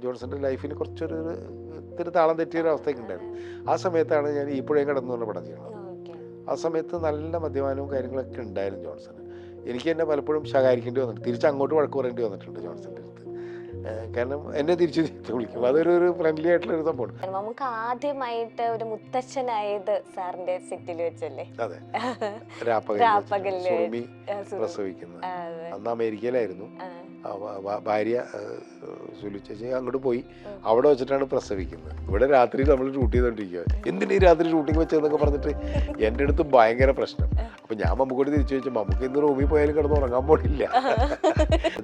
ജോൺസന്റെ ലൈഫിന് കുറച്ചൊരു ഇത്തിരി താളം തെറ്റിയൊരു അവസ്ഥയൊക്കെ ഉണ്ടായിരുന്നു. ആ സമയത്താണ് ഞാൻ ഈ പുഴയും കടന്നു പറഞ്ഞ പടം ചെയ്യണം. ആ സമയത്ത് നല്ല മദ്യപാനവും കാര്യങ്ങളൊക്കെ ഉണ്ടായിരുന്നു ജോൺസന്. എനിക്ക് തന്നെ പലപ്പോഴും ശകാരിക്കേണ്ടി വന്നിട്ടുണ്ട്, തിരിച്ചങ്ങോട്ട് വഴക്ക് പറയേണ്ടി വന്നിട്ടുണ്ട് ജോൺസന്റെ അടുത്ത്. കാരണം എന്നെ തിരിച്ച് വിളിക്കും. അതൊരു ഫ്രണ്ട്ലി ആയിട്ടുള്ളൊരു സംഭവമാണ്. നമുക്ക് ആദ്യമായിട്ട് ഒരു മുത്തച്ഛനായത് സാറിന്റെ സെറ്റിൽ വെച്ചല്ലേ? അതെ, രാപ്പകലിൽ സുറുമി പ്രസവിക്കുന്നത്. അന്ന് അമേരിക്കയിലായിരുന്നു. ഭാര്യ സുലു ചേച്ചി അങ്ങോട്ട് പോയി, അവിടെ വെച്ചിട്ടാണ് പ്രസവിക്കുന്നത്. ഇവിടെ രാത്രി നമ്മൾ ഷൂട്ട് ചെയ്തോണ്ടിരിക്കുക. എന്തിനാ ഈ രാത്രി ഷൂട്ടിങ് വെച്ചതെന്നൊക്കെ പറഞ്ഞിട്ട് എൻ്റെ അടുത്ത് ഭയങ്കര പ്രശ്നം. അപ്പം ഞാൻ മമ്മൂക്കോട് തിരിച്ചു ചോദിച്ചു, മമ്മൂക്ക് ഇന്ന് റൂമിൽ പോയാലും കിടന്ന് ഉറങ്ങാൻ പോണില്ല.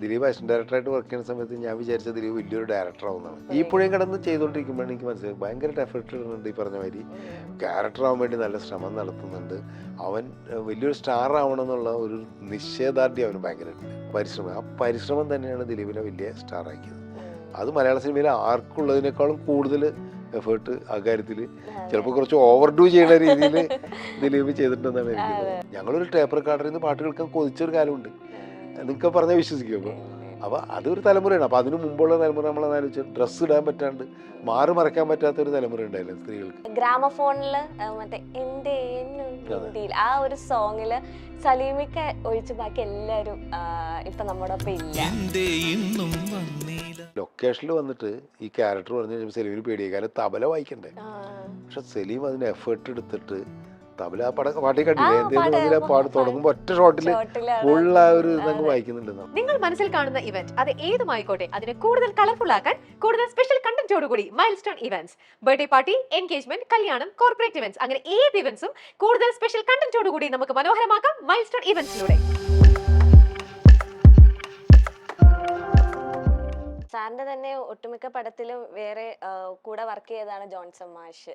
ദിലീപ് അസിസ്റ്റന്റ് ഡയറക്ടറായിട്ട് വർക്ക് ചെയ്യുന്ന സമയത്ത് ഞാൻ വിചാരിച്ച ദിലീപ് വലിയൊരു ഡയറക്ടർ ആവുന്നതാണ്. ഈ പുഴയും കിടന്ന് ചെയ്തുകൊണ്ടിരിക്കുമ്പോഴാണ് എനിക്ക് മനസ്സിലായി ഭയങ്കര എഫർട്ട് ഇടുന്നുണ്ട്. ഈ പറഞ്ഞ മാതിരി ക്യാരക്ടർ ആവാൻ വേണ്ടി നല്ല ശ്രമം നടത്തുന്നുണ്ട്. അവൻ വലിയൊരു സ്റ്റാർ ആവണം എന്നുള്ള ഒരു നിശ്ചയദാർഢ്യം അവന് ഭയങ്കര പരിശ്രമം. ആ പരിശ്രമം തന്നെയാണ് ദിലീപിനെ വലിയ സ്റ്റാർ ആക്കിയത്. അത് മലയാള സിനിമയിൽ ആർക്കുള്ളതിനേക്കാളും കൂടുതൽ എഫേർട്ട് ആ കാര്യത്തിൽ ചിലപ്പോൾ കുറച്ച് ഓവർഡൂ ചെയ്യുന്ന രീതിയിൽ ദിലീപ് ചെയ്തിട്ടുണ്ടെന്നാണ് എനിക്ക് തോന്നുന്നത്. ഞങ്ങളൊരു ടേപ്പ് റെക്കോർഡറിൽ നിന്ന് പാട്ട് കേൾക്കാൻ കൊതിച്ചൊരു കാലമുണ്ട്. നിങ്ങൾക്ക് പറഞ്ഞാൽ വിശ്വസിക്കും. അപ്പോൾ അതൊരു തലമുറയാണ്. അപ്പോൾ അതിന് മുമ്പുള്ള തലമുറ നമ്മളാലോചിച്ച് ഡ്രസ്സ് ഇടാൻ പറ്റാണ്ട് മാറി മറക്കാൻ പറ്റാത്തൊരു തലമുറ ഉണ്ടായിരുന്നു സ്ത്രീകൾക്ക്. ഗ്രാമഫോണില് മറ്റേ എന്റെ ആ ഒരു സോങ്ങില് സലീമിക്ക ഒഴിച്ച് ബാക്കി എല്ലാരും ഇപ്പൊ നമ്മുടെ ഒപ്പം ഇല്ല. ലൊക്കേഷനിൽ വന്നിട്ട് ഈ ക്യാരക്ടർ പറഞ്ഞു കഴിഞ്ഞാൽ സലീമിന് പേടിയായി. കാരണം തബല വായിക്കണ്ടേ. പക്ഷെ സലീം അതിന് എഫേർട്ട് എടുത്തിട്ട് തബല ആ പാട്ടി കണ്ടില്ലേ, എന്തെങ്കിലും പാട്ട് തുടങ്ങുമ്പോൾ ഒറ്റ ഷോട്ടിൽ ഫുൾ ആ ഒരു ഇതങ്ങ് വായിക്കുന്നുണ്ട്. നിങ്ങൾ മനസ്സിൽ കാണുന്ന ഇവന്റ് അത് ഏതുമായിക്കോട്ടെ, അതിനെ കൂടുതൽ കളർഫുൾ ആക്കാൻ കൂടുതൽ സ്പെഷ്യൽ കണ്ടന്റോടുകൂടി milestone events, birthday party, engagement, കല്യാണം, കോർപ്പറേറ്റ് ഇവന്റ്സ്, അങ്ങനെ ഏത് ഇവന്റ്സും കൂടുതൽ സ്പെഷ്യൽ കണ്ടന്റോടുകൂടി നമുക്ക് മനോഹരമാക്കാം മൈൽ സ്റ്റോൺ ഇവന്റ്സിലൂടെ. സാറിന്റെ തന്നെ ഒട്ടുമിക്ക പടത്തിലും വേറെ കൂടെ വർക്ക് ചെയ്തതാണ് ജോൺസൺ മാഷ്.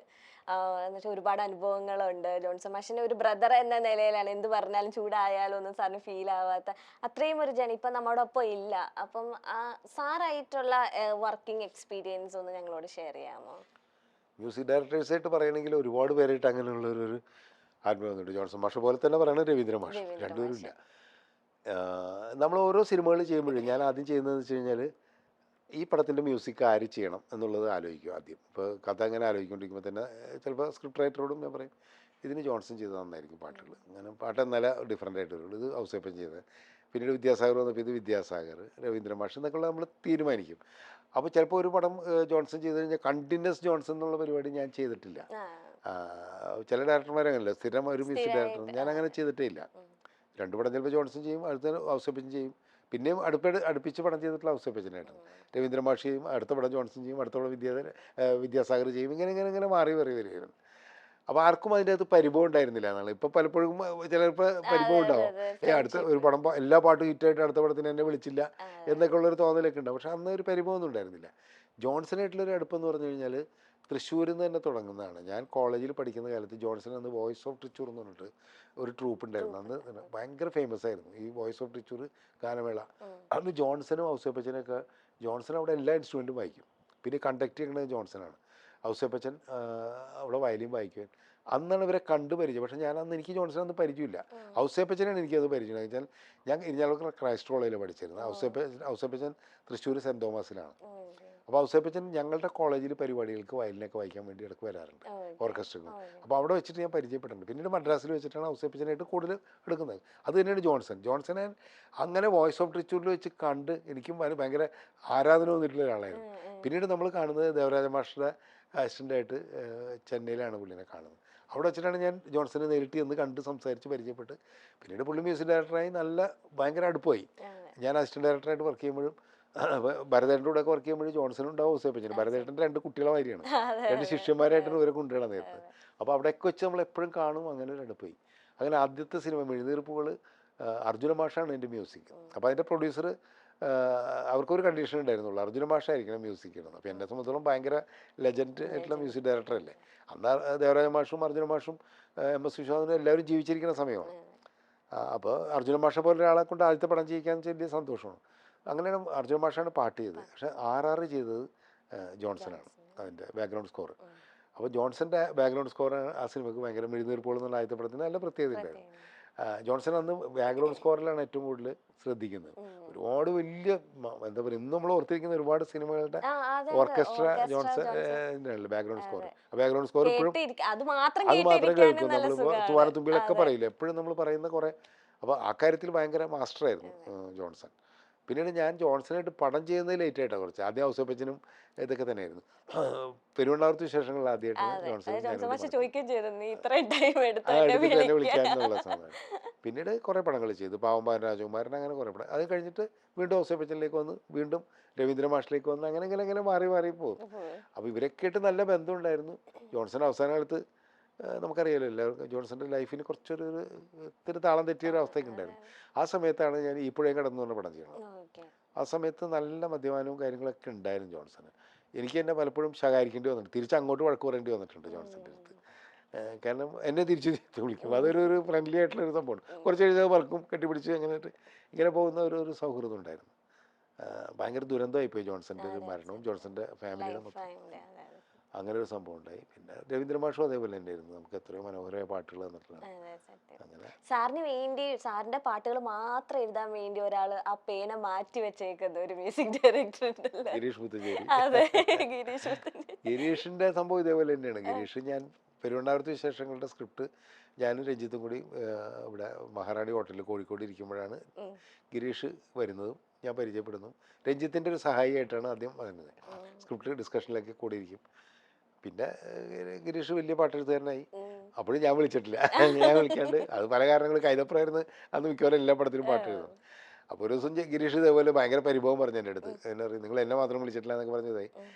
എന്നിട്ട് ഒരുപാട് അനുഭവങ്ങളുണ്ട്. ജോൺസൺ മാഷിന്റെ ഒരു ബ്രദർ എന്ന നിലയിലാണ് എന്ത് പറഞ്ഞാലും ചൂടായാലും ഒന്നും സാറിന് ഫീൽ ആവാത്ത അത്രയും ഒരു ജന ഇപ്പൊ നമ്മുടെ ഒപ്പം ഇല്ല. അപ്പം സാറായിട്ടുള്ള വർക്കിംഗ് എക്സ്പീരിയൻസ് ഒന്ന് ഞങ്ങളോട് ഷെയർ ചെയ്യാമോ? മ്യൂസിക് ഡയറക്ടേഴ്സായിട്ട് പറയണമെങ്കിൽ ഒരുപാട് പേരായിട്ട് അങ്ങനെയുള്ള ഒരു ആത്മീയം വന്നിട്ടുണ്ട്. ജോൺസൺ മാഷ് പോലെ തന്നെ പറയണത് രവീന്ദ്ര മാഷ്, രണ്ടുപേരും ഇല്ല. നമ്മൾ ഓരോ സിനിമകൾ ചെയ്യുമ്പോഴും ഞാൻ ആദ്യം ചെയ്യുന്നതെന്ന് വെച്ച് കഴിഞ്ഞാൽ ഈ പടത്തിൻ്റെ മ്യൂസിക് ആര് ചെയ്യണം എന്നുള്ളത് ആലോചിക്കും ആദ്യം. ഇപ്പോൾ കഥ അങ്ങനെ ആലോചിക്കൊണ്ടിരിക്കുമ്പോൾ തന്നെ ചിലപ്പോൾ സ്ക്രിപ്റ്റ് റൈറ്ററോടും ഞാൻ പറയും ഇതിന് ജോൺസൺ ചെയ്ത് നന്നായിരിക്കും പാട്ടുകൾ, അങ്ങനെ പാട്ട് എന്നാലും ഡിഫറെൻ്റ് ആയിട്ട് വരുള്ളൂ. ഇത് ഔസേപ്പൻ ചെയ്തത്, പിന്നീട് വിദ്യാസാഗർ വന്നപ്പോൾ ഇത് വിദ്യാസാഗർ, രവീന്ദ്ര മാഷ് എന്നൊക്കെയുള്ള നമ്മൾ തീരുമാനിക്കും. അപ്പോൾ ചിലപ്പോൾ ഒരു പടം ജോൺസൺ ചെയ്ത് കഴിഞ്ഞാൽ കണ്ടിന്യൂസ് ജോൺസൺ എന്നുള്ള പരിപാടി ഞാൻ ചെയ്തിട്ടില്ല. ചില ഡയറക്ടർമാരങ്ങനല്ലോ സ്ഥിരം ഒരു മ്യൂസിക് ഡയറക്ടർ, ഞാൻ അങ്ങനെ ചെയ്തിട്ടേ ഇല്ല. രണ്ട് പടം ചിലപ്പോൾ ജോൺസൺ ചെയ്യും, അടുത്ത ഔസേപ്പൻ ചെയ്യും, പിന്നെയും അടുപ്പിച്ച് പടം ചെയ്തിട്ടുള്ള ഔസേപ്പച്ചനായിട്ടാണ്. രവീന്ദ്ര മാഷ് ചെയ്യും, അടുത്ത പടം ജോൺസൺ ചെയ്യും, അടുത്ത പടം വിദ്യാസാഗർ ചെയ്യും, ഇങ്ങനെ മാറി വരികയായിരുന്നു. അപ്പോൾ ആർക്കും അതിൻ്റെ അകത്ത് പരിഭവം ഉണ്ടായിരുന്നില്ല എന്നാണ്. ഇപ്പോൾ പലപ്പോഴും ചിലപ്പോൾ പരിഭവം ഉണ്ടാവും, അടുത്ത ഒരു പടം എല്ലാ പാട്ടും ഹിറ്റായിട്ട് അടുത്ത പടത്തിന് എന്നെ വിളിച്ചില്ല എന്നൊക്കെ ഉള്ളൊരു തോന്നലൊക്കെ ഉണ്ടാവും. പക്ഷെ അന്ന് ഒരു പരിഭവമൊന്നും ഉണ്ടായിരുന്നില്ല. ജോൺസണായിട്ടുള്ളൊരു അടുപ്പെന്ന് പറഞ്ഞു കഴിഞ്ഞാൽ തൃശ്ശൂരിൽ നിന്ന് തന്നെ തുടങ്ങുന്നതാണ്. ഞാൻ കോളേജിൽ പഠിക്കുന്ന കാലത്ത് ജോൺസൺ അന്ന് വോയിസ് ഓഫ് ട്രിച്ചൂർ എന്ന് പറഞ്ഞിട്ട് ഒരു ട്രൂപ്പ് ഉണ്ടായിരുന്നു. അന്ന് ഭയങ്കര ഫേമസ് ആയിരുന്നു ഈ വോയിസ് ഓഫ് ട്രിച്ചൂർ ഗാനമേള. അന്ന് ജോൺസണും ഔസേപ്പച്ചനൊക്കെ, ജോൺസൺ അവിടെ എല്ലാ ഇൻസ്ട്രുമെൻറ്റും വായിക്കും, പിന്നെ കണ്ടക്ട് ചെയ്യുന്നത് ജോൺസനാണ്. ഔസേപ്പച്ചൻ അവിടെ വയലിൻ വായിക്കുവാൻ. അന്നാണ് ഇവരെ കണ്ടു പരിചയം. പക്ഷേ എനിക്ക് ജോൺസൺ അന്ന് പരിചയമില്ല. ഔസേപ്പച്ചനാണ് എനിക്കത് പരിചയം. വെച്ചാൽ ഞാൻ ഇരിഞ്ഞാലക്കുട ക്രൈസ്റ്റ് കോളേജിൽ പഠിച്ചിരുന്നത്. ഔസേപ്പച്ചൻ തൃശ്ശൂർ സെൻറ്റ് തോമസിലാണ്. അപ്പോൾ ഔസേപ്പച്ചൻ ഞങ്ങളുടെ കോളേജിൽ പരിപാടികൾക്ക് വയലിനൊക്കെ വായിക്കാൻ വേണ്ടി ഇടയ്ക്ക് വരാറുണ്ട്, ഓർക്കസ്ട്രകൾ. അപ്പോൾ അവിടെ വെച്ചിട്ട് ഞാൻ പരിചയപ്പെട്ടിട്ടുണ്ട്. പിന്നീട് മദ്രാസിൽ വെച്ചിട്ടാണ് ഔസേപ്പച്ചനായിട്ട് കൂടുതൽ എടുക്കുന്നത്. അത് തന്നെയാണ് ജോൺസനെ അങ്ങനെ വോയിസ് ഓഫ് ട്രിച്ചൂരിൽ വെച്ച് കണ്ട് എനിക്കും ഭയങ്കര ആരാധന വന്നിട്ടുള്ള ഒരാളായിരുന്നു. പിന്നീട് നമ്മൾ കാണുന്നത് ദേവരാജ മാസ്റ്ററുടെ അസിസ്റ്റൻ്റായിട്ട് ചെന്നൈയിലാണ് പുള്ളിനെ കാണുന്നത്. അവിടെ വെച്ചിട്ടാണ് ഞാൻ ജോൺസനെ നേരിട്ട് ചെന്ന് കണ്ട് സംസാരിച്ച് പരിചയപ്പെട്ട് പിന്നീട് പുള്ളി മ്യൂസിക് ഡയറക്ടറായി ഭയങ്കര അടുപ്പമായി. ഞാൻ അസിസ്റ്റന്റ് ഡയറക്ടറായിട്ട് വർക്ക് ചെയ്യുമ്പോഴും ഭരതേട്ടൻ്റെ കൂടെ ഒക്കെ വർക്ക് ചെയ്യുമ്പോഴും ജോൺസൺ ഉണ്ടാവും, ഔസേപ്പച്ചൻ. ഭരതേട്ടൻ്റെ രണ്ട് കുട്ടികളെ മാതിരിയാണ്, രണ്ട് ശിഷ്യന്മാരായിട്ടാണ് ഇവരെ കൊണ്ടുവരാൻ നേരത്ത്. അപ്പോൾ അവിടെയൊക്കെ വെച്ച് നമ്മൾ എപ്പോഴും കാണും, അങ്ങനെ ഒരു അടുപ്പായി. അങ്ങനെ ആദ്യത്തെ സിനിമ മെഴുന്നീർപ്പുകൾ അർജുന മാഷാണ് എൻ്റെ മ്യൂസിക്. അപ്പോൾ അതിൻ്റെ പ്രൊഡ്യൂസർ അവർക്കൊരു കണ്ടീഷൻ ഉണ്ടായിരുന്നുള്ളൂ, അർജുന മാഷായിരിക്കണം മ്യൂസിക് ഇടുന്നത്. അപ്പോൾ എന്നെ സംബന്ധിച്ചോളം ഭയങ്കര ലെജൻഡ് ആയിട്ടുള്ള മ്യൂസിക് ഡയറക്ടർ അല്ലേ. അന്ന് ദേവരാജ മാഷും അർജുന മാഷും MS വിശ്വനാഥനും എല്ലാവരും ജീവിച്ചിരിക്കുന്ന സമയമാണ്. അപ്പോൾ അർജുന മാഷ പോലെ ഒരാളെ കൊണ്ട് ആദ്യത്തെ പടം ചെയ്യിക്കാൻ വലിയ സന്തോഷമാണ്. അങ്ങനെയാണ് അർജുന മാഷാണ് പാട്ട് ചെയ്തത്. പക്ഷേ RR ചെയ്തത് ജോൺസനാണ് അതിൻ്റെ ബാക്ക്ഗ്രൗണ്ട് സ്കോർ. അപ്പോൾ ജോൺസൻ്റെ ബാക്ക്ഗ്രൗണ്ട് സ്കോർ ആ സിനിമയ്ക്ക് ഭയങ്കര മെഴുന്നീർപ്പോൾ എന്നുള്ള ആദ്യത്തെ പടത്തിന് നല്ല പ്രത്യേകത ഉണ്ടായിരുന്നു. ജോൺസൺ അന്ന് ബാക്ക്ഗ്രൗണ്ട് സ്കോറിലാണ് ഏറ്റവും കൂടുതൽ ശ്രദ്ധിക്കുന്നത്. ഒരുപാട് വലിയ എന്താ പറയുക, ഇന്ന് നമ്മൾ ഓർത്തിരിക്കുന്ന ഒരുപാട് സിനിമകളുടെ ഓർക്കസ്ട്ര ജോൺസൺ ബാക്ക്ഗ്രൗണ്ട് സ്കോർ. ആ ബാക്ക്ഗ്രൗണ്ട് സ്കോർ ഇപ്പോഴും അത് മാത്രം കേൾക്കും. നമ്മൾ തൂവാനത്തുമ്പികളൊക്കെ പറയില്ല, എപ്പോഴും നമ്മൾ പറയുന്ന കുറേ. അപ്പോൾ ആ കാര്യത്തിൽ ഭയങ്കര മാസ്റ്ററായിരുന്നു ജോൺസൺ. പിന്നീട് ഞാൻ ജോൺസണായിട്ട് പടം ചെയ്യുന്നത് ലേറ്റ് ആയിട്ടാണ് കുറച്ച്. ആദ്യം ഔസേപ്പച്ചനും ഇതൊക്കെ തന്നെയായിരുന്നു. പെരുവണ്ണാമത്തെ വിശേഷങ്ങളിൽ ആദ്യമായിട്ടാണ് ജോൺസൺ വിളിക്കാനുള്ള സമയം. പിന്നീട് കുറേ പടങ്ങൾ ചെയ്തു, പാവമ്പാൻ രാജകുമാരൻ, അങ്ങനെ കുറേ പടം. അത് കഴിഞ്ഞിട്ട് വീണ്ടും ഔസേപ്പച്ചനിലേക്ക് വന്ന്, വീണ്ടും രവീന്ദ്ര മാഷിലേക്ക് വന്ന്, അങ്ങനെ അങ്ങനെ മാറി മാറി പോകും. അപ്പോൾ ഇവരൊക്കെ ആയിട്ട് നല്ല ബന്ധമുണ്ടായിരുന്നു. ജോൺസൺ അവസാന കാലത്ത് നമുക്കറിയാലോ എല്ലാവർക്കും ജോൺസന്റെ ലൈഫിന് കുറച്ചൊരു ഇത്തിരി താളം തെറ്റിയൊരു അവസ്ഥയൊക്കെ ഉണ്ടായിരുന്നു. ആ സമയത്താണ് ഞാൻ ഈ പുഴയും കടന്നു പറഞ്ഞ പടം ചെയ്യണം. ആ സമയത്ത് നല്ല മദ്യപാനവും കാര്യങ്ങളൊക്കെ ഉണ്ടായിരുന്നു ജോൺസന്. എനിക്ക് തന്നെ പലപ്പോഴും ശകാരിക്കേണ്ടി വന്നിട്ടുണ്ട്, തിരിച്ചങ്ങോട്ട് വഴക്ക് പറയേണ്ടി വന്നിട്ടുണ്ട് ജോൺസന്റെ അടുത്ത്. കാരണം എന്നെ തിരിച്ച് വിളിക്കും. അതൊരു ഫ്രണ്ട്ലി ആയിട്ടുള്ളൊരു സംഭവമാണ്. കുറച്ച് എഴുതാൻ പറക്കും, കെട്ടിപ്പിടിച്ച് ഇങ്ങനെ പോകുന്ന ഒരു സൗഹൃദം ഉണ്ടായിരുന്നു. ഭയങ്കര ദുരന്തമായിപ്പോയി ജോൺസന്റെ ഒരു മരണവും ജോൺസന്റെ ഫാമിലിയുടെ മൊത്തം അങ്ങനെ ഒരു സംഭവം ഉണ്ടായി. പിന്നെ രവീന്ദ്ര മാഷും അതേപോലെ തന്നെയായിരുന്നു, നമുക്ക് എത്രയോ മനോഹരമായ പാട്ടുകൾ തന്നിട്ടുള്ളത്. അങ്ങനെ സാറിന് വേണ്ടി, സാറിന്റെ പാട്ടുകൾ മാത്രം എഴുതാൻ വേണ്ടി ഒരാൾ ആ പേന മാറ്റി വെച്ചേക്കുന്ന ഒരു മ്യൂസിക് ഡയറക്ടർ ഉണ്ടല്ലോ, ഗിരീഷ് പുത്തഞ്ചേരി. ഗിരീഷ് ഗിരീഷിന്റെ സംഭവം ഇതേപോലെ തന്നെയാണ്. ഗിരീഷ്, ഞാൻ പെരുവണ്ണാമത്തെ വിശേഷങ്ങളുടെ സ്ക്രിപ്റ്റ് ഞാനും രഞ്ജിത്തും കൂടി ഇവിടെ മഹാറാണി ഹോട്ടലിൽ കോഴിക്കോട് ഇരിക്കുമ്പോഴാണ് ഗിരീഷ് വരുന്നതും ഞാൻ പരിചയപ്പെടുന്നതും. രഞ്ജിത്തിൻ്റെ ഒരു സഹായിയായിട്ടാണ് ആദ്യം വരുന്നത്. സ്ക്രിപ്റ്റ് ഡിസ്കഷനിലൊക്കെ കൂടി ഇരിക്കും. പിന്നെ ഗിരീഷ് വലിയ പാട്ടെഴുത്തുകാരനായി. അപ്പോഴും ഞാൻ വിളിച്ചിട്ടില്ല, ഞാൻ വിളിക്കാണ്ട്. അത് പല കാരണങ്ങൾ, കൈതപ്രായിരുന്നു അന്ന് മിക്കവാറും എല്ലാ പടത്തിലും പാട്ട് എഴുതുന്നത്. അപ്പോൾ ഒരു ദിവസം ഗിരീഷ് ഇതേപോലെ ഭയങ്കര പരിഭവം പറഞ്ഞു എൻ്റെ അടുത്ത്. എന്നെ പറയും, നിങ്ങൾ എന്നെ മാത്രം വിളിച്ചിട്ടില്ല എന്നൊക്കെ പറഞ്ഞതായി.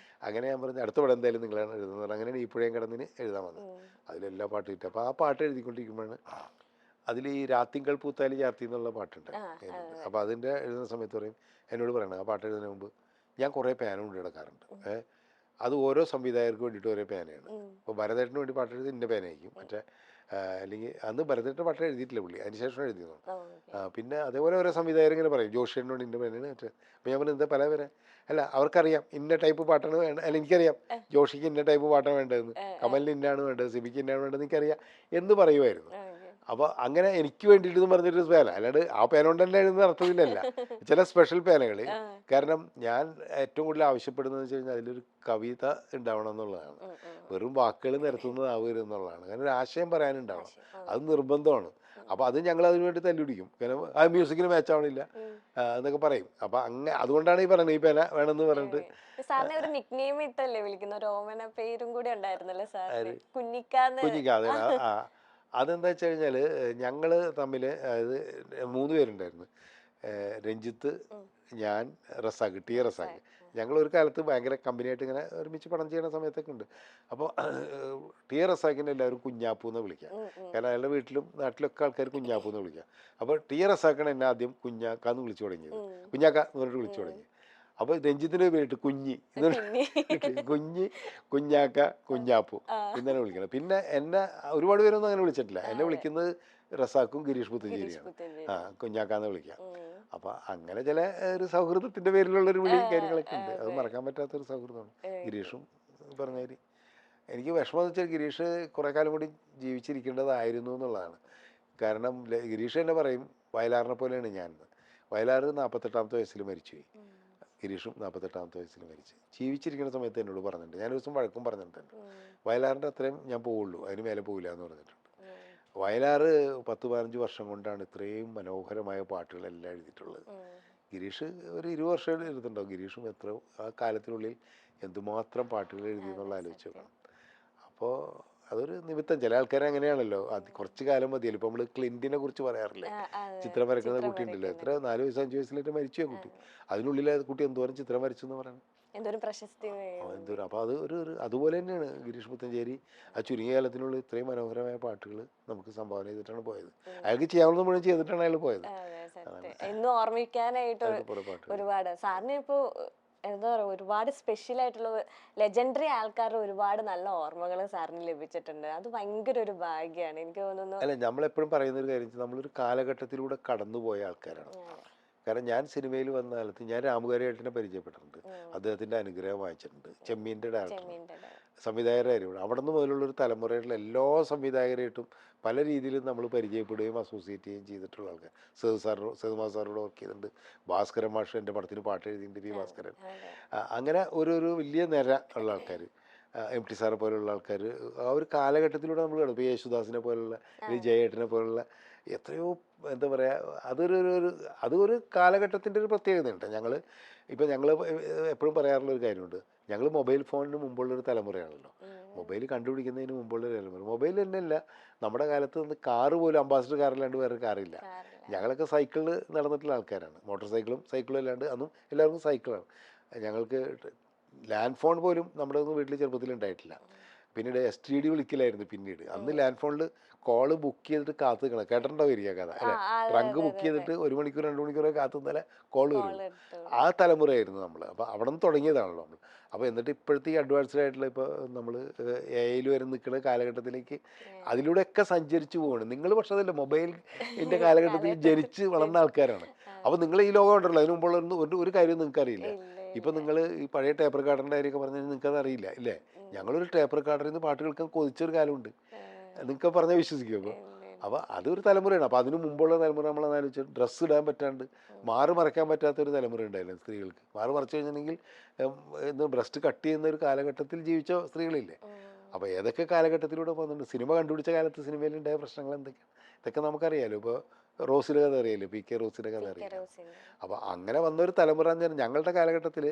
അങ്ങനെ ഞാൻ പറഞ്ഞു, അടുത്ത പടം എന്തായാലും നിങ്ങളാണ് എഴുതുന്നത്. അങ്ങനെയാണ് ഈ പുഴയും കടന്നിന് എഴുതാൻ വന്നത്. അതിലെല്ലാ പാട്ടും കിട്ടും. അപ്പോൾ ആ പാട്ട് എഴുതിക്കൊണ്ടിരിക്കുമ്പോഴാണ് അതിൽ ഈ രാത്തിങ്കൾ പൂത്താലി ചാർത്തി എന്നുള്ള പാട്ടുണ്ട്. അപ്പോൾ അതിൻ്റെ എഴുതുന്ന സമയത്ത് പറയും, എന്നോട് പറയണം, ആ പാട്ട് എഴുതുന്നതിന് മുമ്പ് ഞാൻ കുറേ പേന കൊണ്ട് കിടക്കാറുണ്ട്. അത് ഓരോ സംവിധായകർക്ക് വേണ്ടിയിട്ട് ഓരോ പേനയാണ്. ഇപ്പോൾ ഭരതേട്ടന് വേണ്ടി പാട്ട് എഴുതി ഇന്ന പേനയായിരിക്കും. മറ്റേ അല്ലെങ്കിൽ അന്ന് ഭരതേട്ടൻ പാട്ട് എഴുതിയിട്ടില്ല, പുള്ളി അതിനുശേഷം എഴുതിയതാണ്. പിന്നെ അതേപോലെ ഓരോ സംവിധായകർ ഇങ്ങനെ പറയും, ജോഷിയേട്ടന് വേണ്ടി ഇന്ന പേനയാണ് മറ്റേ. അപ്പോൾ ഞാൻ പറഞ്ഞത് പല പേന അല്ല, അവർക്കറിയാം ഇന്ന ടൈപ്പ് പാട്ടാണ് വേണ്ടത്. അല്ല, എനിക്കറിയാം ജോഷിക്ക് ഇന്ന ടൈപ്പ് പാട്ടാണ് വേണ്ടതെന്ന്, കമലിന് ഇന്നാണ് വേണ്ടത്, സിബിക്ക് ഇന്നാണ് വേണ്ടത്, എനിക്കറിയാം എന്ന് പറയുമായിരുന്നു. അപ്പോൾ അങ്ങനെ എനിക്ക് വേണ്ടിയിട്ടെന്ന് പറഞ്ഞിട്ട് പേന, അല്ലാണ്ട് ആ പേന കൊണ്ട് തന്നെ എഴുതുന്ന അർത്ഥത്തിലല്ല, ചില സ്പെഷ്യൽ പേനകൾ. കാരണം ഞാൻ ഏറ്റവും കൂടുതൽ ആവശ്യപ്പെടുന്നത് വെച്ച് കഴിഞ്ഞാൽ അതിലൊരു കവിത ഉണ്ടാവണം എന്നുള്ളതാണ്. വെറും വാക്കുകൾ നിരത്തുന്നതാവരുത് എന്നുള്ളതാണ്. കാരണം ഒരു ആശയം പറയാനുണ്ടാവണം, അത് നിർബന്ധമാണ്. അപ്പോൾ അത് ഞങ്ങൾ അതിനു വേണ്ടി തല്ലുപിടിക്കും. കാരണം ആ മ്യൂസിക്കിന് മാച്ച് ആവണില്ല എന്നൊക്കെ പറയും. അപ്പം അതുകൊണ്ടാണ് ഈ പറയുന്നത്, ഈ പേന വേണമെന്ന് പറഞ്ഞിട്ട്. സാറിനെ ഒരു നിക്നെയിം ഇട്ടല്ലേ വിളിക്കുന്ന, ഒരു ഓമന പേരും കൂടി ഉണ്ടായിരുന്നല്ലോ സാർ, കുഞ്ഞിക്ക. അതെന്താ വെച്ച് കഴിഞ്ഞാൽ ഞങ്ങൾ തമ്മിൽ, അതായത് 3 പേരുണ്ടായിരുന്നു, രഞ്ജിത്ത്, ഞാൻ, റസാഖ്, ടി റസാഖ്. ഞങ്ങളൊരു കാലത്ത് ഭയങ്കര കമ്പനിയായിട്ട് ഇങ്ങനെ ഒരുമിച്ച് പടം ചെയ്യുന്ന സമയത്തൊക്കെ ഉണ്ട്. അപ്പോൾ ടി റസാഖിനെ എല്ലാവരും കുഞ്ഞാപ്പൂ എന്ന് വിളിക്കാം. കാരണം അയാളുടെ വീട്ടിലും നാട്ടിലൊക്കെ ആൾക്കാർ കുഞ്ഞാപ്പൂ എന്ന് വിളിക്കാം. അപ്പോൾ ടി റസാഖാണ് എന്നെ ആദ്യം കുഞ്ഞാക്കാന്ന് വിളിച്ചു തുടങ്ങിയത്, കുഞ്ഞാക്ക എന്ന് പറഞ്ഞിട്ട് വിളിച്ചു തുടങ്ങി. അപ്പോൾ രഞ്ജിത്തിൻ്റെ പേരിട്ട് കുഞ്ഞി, കുഞ്ഞി, കുഞ്ഞാക്ക, കുഞ്ഞാപ്പു ഇങ്ങനെ വിളിക്കണം. പിന്നെ എന്നെ ഒരുപാട് പേരൊന്നും അങ്ങനെ വിളിച്ചിട്ടില്ല. എന്നെ വിളിക്കുന്നത് റസാഖും ഗിരീഷ് പുത്തഞ്ചേരിയാണ്. കുഞ്ഞാക്കാന്ന് വിളിക്കാം. അപ്പൊ അങ്ങനെ ചില ഒരു സൗഹൃദത്തിന്റെ പേരിലുള്ളൊരു വിളി കാര്യങ്ങളൊക്കെ ഉണ്ട്. അത് മറക്കാൻ പറ്റാത്തൊരു സൗഹൃദമാണ് ഗിരീഷും. പറഞ്ഞാല് എനിക്ക് വിഷമം എന്ന് വെച്ചാൽ ഗിരീഷ് കുറെ കാലം കൂടി ജീവിച്ചിരിക്കേണ്ടതായിരുന്നു എന്നുള്ളതാണ്. കാരണം ഗിരീഷ് തന്നെ പറയും, വയലാറിനെ പോലെയാണ് ഞാൻ. വയലാറ് 48-ാമത്തെ വയസ്സിൽ മരിച്ചുപോയി, ഗിരീഷും 48-ാമത്തെ വയസ്സിൽ മരിച്ച്. ജീവിച്ചിരിക്കുന്ന സമയത്ത് എന്നോട് പറഞ്ഞിട്ടുണ്ട്, ഞാനൊരു ദിവസം വഴക്കും പറഞ്ഞിട്ടുണ്ട്, വയലാറിൻ്റെ അത്രയും ഞാൻ പോവുള്ളൂ, അതിന് മേലെ പോവില്ല എന്ന് പറഞ്ഞിട്ടുണ്ട്. വയലാറ് 10-15 വർഷം കൊണ്ടാണ് ഇത്രയും മനോഹരമായ പാട്ടുകളെല്ലാം എഴുതിയിട്ടുള്ളത്. ഗിരീഷ് ഒരു 20 വർഷം എഴുതിയിട്ടുണ്ടാവും. ഗിരീഷും എത്ര ആ കാലത്തിനുള്ളിൽ എന്തുമാത്രം പാട്ടുകൾ എഴുതിയെന്നുള്ള ആലോചിച്ച് നോക്കണം. അപ്പോൾ അതൊരു നിമിത്തം. ചില ആൾക്കാർ അങ്ങനെയാണല്ലോ, കുറച്ച് കാലം മതിയല്ലോ. ഇപ്പം നമ്മൾ ക്ലിന്റിനെ കുറിച്ച് പറയാറില്ലേ, ചിത്രം വരയ്ക്കുന്ന കുട്ടി ഉണ്ടല്ലോ, എത്ര 4 വയസ്സ് 5 വയസ്സിലായിട്ട് മരിച്ചു ആ കുട്ടി. അതിനുള്ളിൽ കുട്ടി എന്തോരം ചിത്രം വരച്ചു എന്ന് പറയുന്നത്. അപ്പോൾ അത് അതുപോലെ തന്നെയാണ് ഗിരീഷ് പുത്തഞ്ചേരി. ആ ചുരുങ്ങിയ കാലത്തിനുള്ളിൽ ഇത്രയും മനോഹരമായ പാട്ടുകൾ നമുക്ക് സംഭാവന ചെയ്തിട്ടാണ് പോയത്. അയാൾക്ക് ചെയ്യാവുന്ന മുഴുവൻ ചെയ്തിട്ടാണ് അയാൾ പോയത്. എന്നും ഓർമ്മിക്കാനായിട്ട് ഒരുപാട്. സാറിന് ഇപ്പോൾ എന്താ പറയുക, ഒരുപാട് സ്പെഷ്യൽ ആയിട്ടുള്ള ലെജൻഡറി ആൾക്കാരുടെ ഒരുപാട് നല്ല ഓർമ്മകൾ സാറിന് ലഭിച്ചിട്ടുണ്ട്. അത് ഭയങ്കര ഒരു ഭാഗ്യമാണ് എനിക്ക് തോന്നുന്നു. അല്ല, നമ്മളെപ്പോഴും പറയുന്ന ഒരു കാര്യം, നമ്മളൊരു കാലഘട്ടത്തിലൂടെ കടന്നുപോയ ആൾക്കാരാണ്. കാരണം ഞാൻ സിനിമയിൽ വന്ന കാലത്ത് ഞാൻ രാമുകാരിയേട്ടനെ പരിചയപ്പെട്ടിട്ടുണ്ട്. അദ്ദേഹത്തിൻ്റെ അനുഗ്രഹം വായിച്ചിട്ടുണ്ട്. ചെമ്മീൻ്റെ ഡയറക്ടർ സംവിധായകരായിരുന്നു. അവിടെ നിന്ന് മുതലുള്ളൊരു തലമുറയിലുള്ള എല്ലാ സംവിധായകരായിട്ടും പല രീതിയിലും നമ്മൾ പരിചയപ്പെടുകയും അസോസിയേറ്റ് ചെയ്യുകയും ചെയ്തിട്ടുള്ള ആൾക്കാർ. സേതുമാ സാറോട് വർക്ക് ചെയ്തിട്ടുണ്ട്. ഭാസ്കരൻ മാഷ് എൻ്റെ പടത്തിന് പാട്ട് എഴുതിയിട്ടുണ്ട്, പി ഭാസ്കരൻ. അങ്ങനെ ഒരു വലിയ നിര ഉള്ള ആൾക്കാർ, എം ടി സാറെ പോലുള്ള ആൾക്കാർ ആ ഒരു കാലഘട്ടത്തിലൂടെ നമ്മൾ കണ്ടു. ഇപ്പോൾ യേശുദാസിനെ പോലുള്ള ജയേട്ടനെ പോലുള്ള എത്രയോ എന്താ പറയുക, അതൊരു കാലഘട്ടത്തിൻ്റെ ഒരു പ്രത്യേകതയുണ്ട്. ഞങ്ങൾ എപ്പോഴും പറയാറുള്ളൊരു കാര്യമുണ്ട്, ഞങ്ങൾ മൊബൈൽ ഫോണിന് മുമ്പുള്ളൊരു തലമുറയാണല്ലോ. മൊബൈൽ കണ്ടുപിടിക്കുന്നതിന് മുമ്പുള്ളൊരു തലമുറ. മൊബൈൽ തന്നെയല്ല, നമ്മുടെ കാലത്ത് നിന്ന് കാറ് പോലും അംബാസിഡർ കാറില്ലാണ്ട് വേറെ കാറില്ല. ഞങ്ങളൊക്കെ സൈക്കിളിൽ നടന്നിട്ടുള്ള ആൾക്കാരാണ്. മോട്ടോർ സൈക്കിളും അല്ലാണ്ട് അന്നും എല്ലാവർക്കും സൈക്കിളാണ്. ഞങ്ങൾക്ക് ലാൻഡ് ഫോൺ പോലും നമ്മുടെ ഒന്നും വീട്ടിൽ ചെറുപ്പത്തിൽ ഉണ്ടായിട്ടില്ല. പിന്നീട് STD വിളിക്കലായിരുന്നു. പിന്നീട് അന്ന് ലാൻഡ് ഫോണിൽ കോള് ബുക്ക് ചെയ്തിട്ട് കാത്തു നിൽക്കണം. കേട്ടിട്ടുണ്ടാവുക കഥ അല്ലേ? ട്രങ്ക് ബുക്ക് ചെയ്തിട്ട് 1 മണിക്കൂർ 2 മണിക്കൂറൊക്കെ കാത്തു നിന്നാലേ കോള് വരും. ആ തലമുറയായിരുന്നു നമ്മൾ. അപ്പോൾ അവിടെ നിന്ന് തുടങ്ങിയതാണല്ലോ നമ്മൾ. അപ്പോൾ എന്നിട്ട് ഇപ്പോഴത്തെ ഈ അഡ്വാൻസ്ഡ് ആയിട്ടുള്ള ഇപ്പോൾ നമ്മൾ AI വരെ നിൽക്കുന്ന കാലഘട്ടത്തിലേക്ക് അതിലൂടെയൊക്കെ സഞ്ചരിച്ചു പോവാണ് നിങ്ങൾ. പക്ഷേ അതല്ല, മൊബൈലിൻ്റെ കാലഘട്ടത്തിൽ ജനിച്ച് വളർന്ന ആൾക്കാരാണ്. അപ്പോൾ നിങ്ങൾ ഈ ലോകം ഉണ്ടല്ലോ, അതിന് മുമ്പുള്ള ഒരു കാര്യം നിങ്ങൾക്ക് അറിയില്ല. ഇപ്പം നിങ്ങൾ ഈ പഴയ ടേപ്പ് റെക്കോർഡറിൻ്റെ കാര്യമൊക്കെ പറഞ്ഞു കഴിഞ്ഞാൽ നിങ്ങൾക്കത് അറിയില്ല ഇല്ലേ? ഞങ്ങളൊരു ടേപ്പ് റെക്കോർഡറിൽ നിന്ന് പാട്ട് കേൾക്കാൻ കൊതിച്ചൊരു കാലമുണ്ട്. നിങ്ങൾക്ക് പറഞ്ഞാൽ വിശ്വസിക്കും. അപ്പോൾ അതൊരു തലമുറയാണ്. അപ്പോൾ അതിന് മുമ്പുള്ള തലമുറ നമ്മളെന്ന് ആലോചിച്ചു, ഡ്രസ്സ് ഇടാൻ പറ്റാണ്ട് മാറി മറയ്ക്കാൻ പറ്റാത്തൊരു തലമുറ ഉണ്ടായിരുന്നു സ്ത്രീകൾക്ക്. മാറി മറച്ചു കഴിഞ്ഞിട്ടുണ്ടെങ്കിൽ ബ്രസ്റ്റ് കട്ട് ചെയ്യുന്ന ഒരു കാലഘട്ടത്തിൽ ജീവിച്ച സ്ത്രീകളില്ലേ? അപ്പോൾ ഏതൊക്കെ കാലഘട്ടത്തിലൂടെ പോകുന്നുണ്ട്. സിനിമ കണ്ടുപിടിച്ച കാലത്ത് സിനിമയിലുണ്ടായ പ്രശ്നങ്ങൾ എന്തൊക്കെയാണ് ഇതൊക്കെ നമുക്കറിയാലോ. ഇപ്പോൾ റോസിൻ്റെ കഥ അറിയാലോ, PK റോസിൻ്റെ കഥ അറിയാലോ. അപ്പോൾ അങ്ങനെ വന്നൊരു തലമുറ എന്ന് പറഞ്ഞാൽ ഞങ്ങളുടെ കാലഘട്ടത്തിൽ